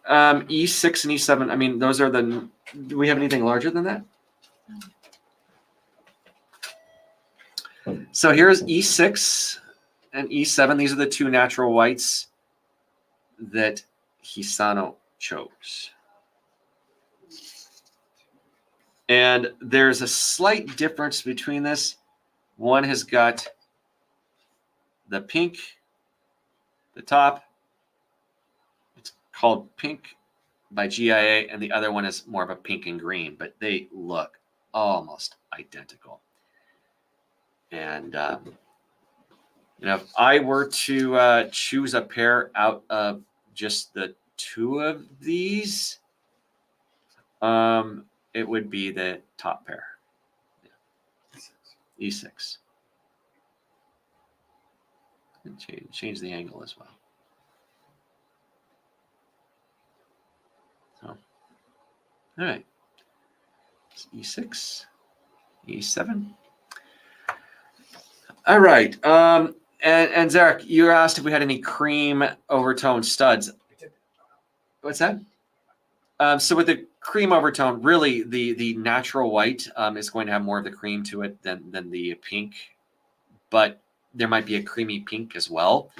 A: E6 and E7. I mean, those are the. Do we have anything larger than that? So here's E6. and E7. These are the two natural whites that Hisano chose. And there's a slight difference between this. One has got the pink, the top. It's called Pink by GIA, and the other one is more of a pink and green, but they look almost identical. And if I were to choose a pair out of just the two of these, it would be the top pair. Yeah. E6. And change the angle as well. So, all right. It's E6, E7. All right. And Zarek, you asked if we had any cream overtone studs. What's that? So with the cream overtone, really the natural white is going to have more of the cream to it than the pink, but there might be a creamy pink as well.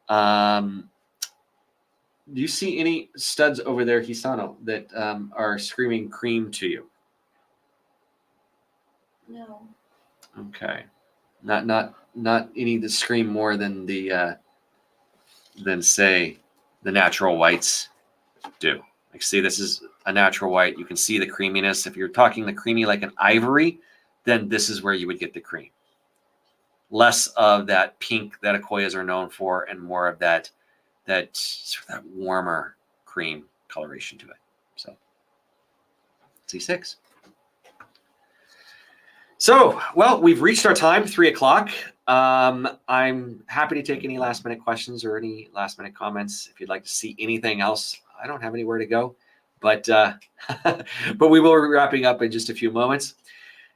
A: Do you see any studs over there, Hisano, that are screaming cream to you?
B: No.
A: Okay. Not any that scream more than the than say the natural whites do. Like, see, this is a natural white. You can see the creaminess. If you're talking the creamy like an ivory, then this is where you would get the cream. Less of that pink that Akoyas are known for, and more of that sort of that warmer cream coloration to it. So C6. So, well, we've reached our time, 3 o'clock. I'm happy to take any last minute questions or any last minute comments. If you'd like to see anything else, I don't have anywhere to go, but but we will be wrapping up in just a few moments.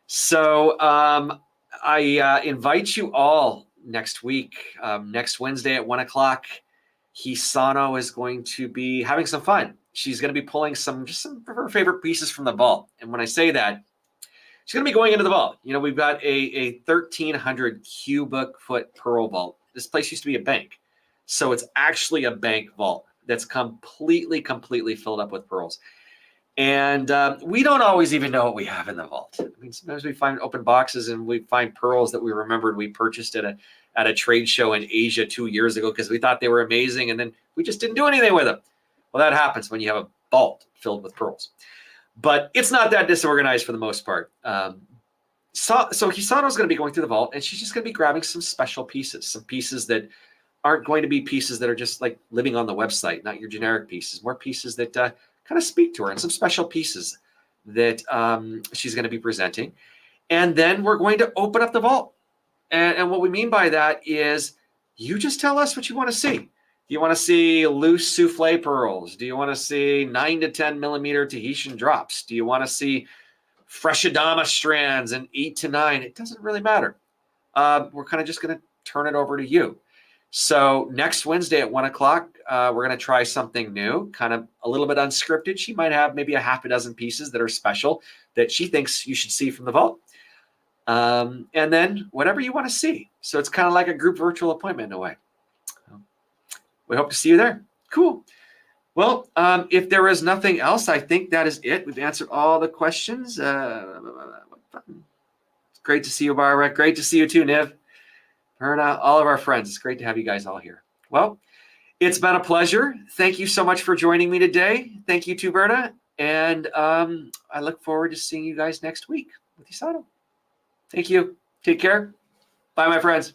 A: So I invite you all next week, next Wednesday at 1 o'clock. Hisano is going to be having some fun. She's going to be pulling some of her favorite pieces from the vault. And when I say that, she's going to be going into the vault. You know, we've got a 1,300 cubic foot pearl vault. This place used to be a bank. So it's actually a bank vault that's completely filled up with pearls. And we don't always even know what we have in the vault. I mean, sometimes we find open boxes and we find pearls that we remembered we purchased at a trade show in Asia 2 years ago because we thought they were amazing, and then we just didn't do anything with them. Well, that happens when you have a vault filled with pearls. But it's not that disorganized for the most part. So Hisano's going to be going through the vault, and she's just going to be grabbing some special pieces, some pieces that aren't going to be pieces that are just like living on the website, not your generic pieces, more pieces that kind of speak to her, and some special pieces that she's going to be presenting. And then we're going to open up the vault. And what we mean by that is you just tell us what you want to see. Do you want to see loose souffle pearls? Do you want to see 9 to 10 millimeter Tahitian drops? Do you want to see fresh Hanadama strands and 8 to 9? It doesn't really matter. We're kind of just going to turn it over to you. So next Wednesday at 1 o'clock, we're going to try something new, kind of a little bit unscripted. She might have maybe a half a dozen pieces that are special that she thinks you should see from the vault. And then whatever you want to see. So it's kind of like a group virtual appointment in a way. We hope to see you there. Cool. Well, if there is nothing else, I think that is it. We've answered all the questions. It's great to see you, Barbara. Great to see you too, Niv. Perna, all of our friends. It's great to have you guys all here. Well, it's been a pleasure. Thank you so much for joining me today. Thank you too, Berta. And I look forward to seeing you guys next week with Hisano. Thank you. Take care. Bye, my friends.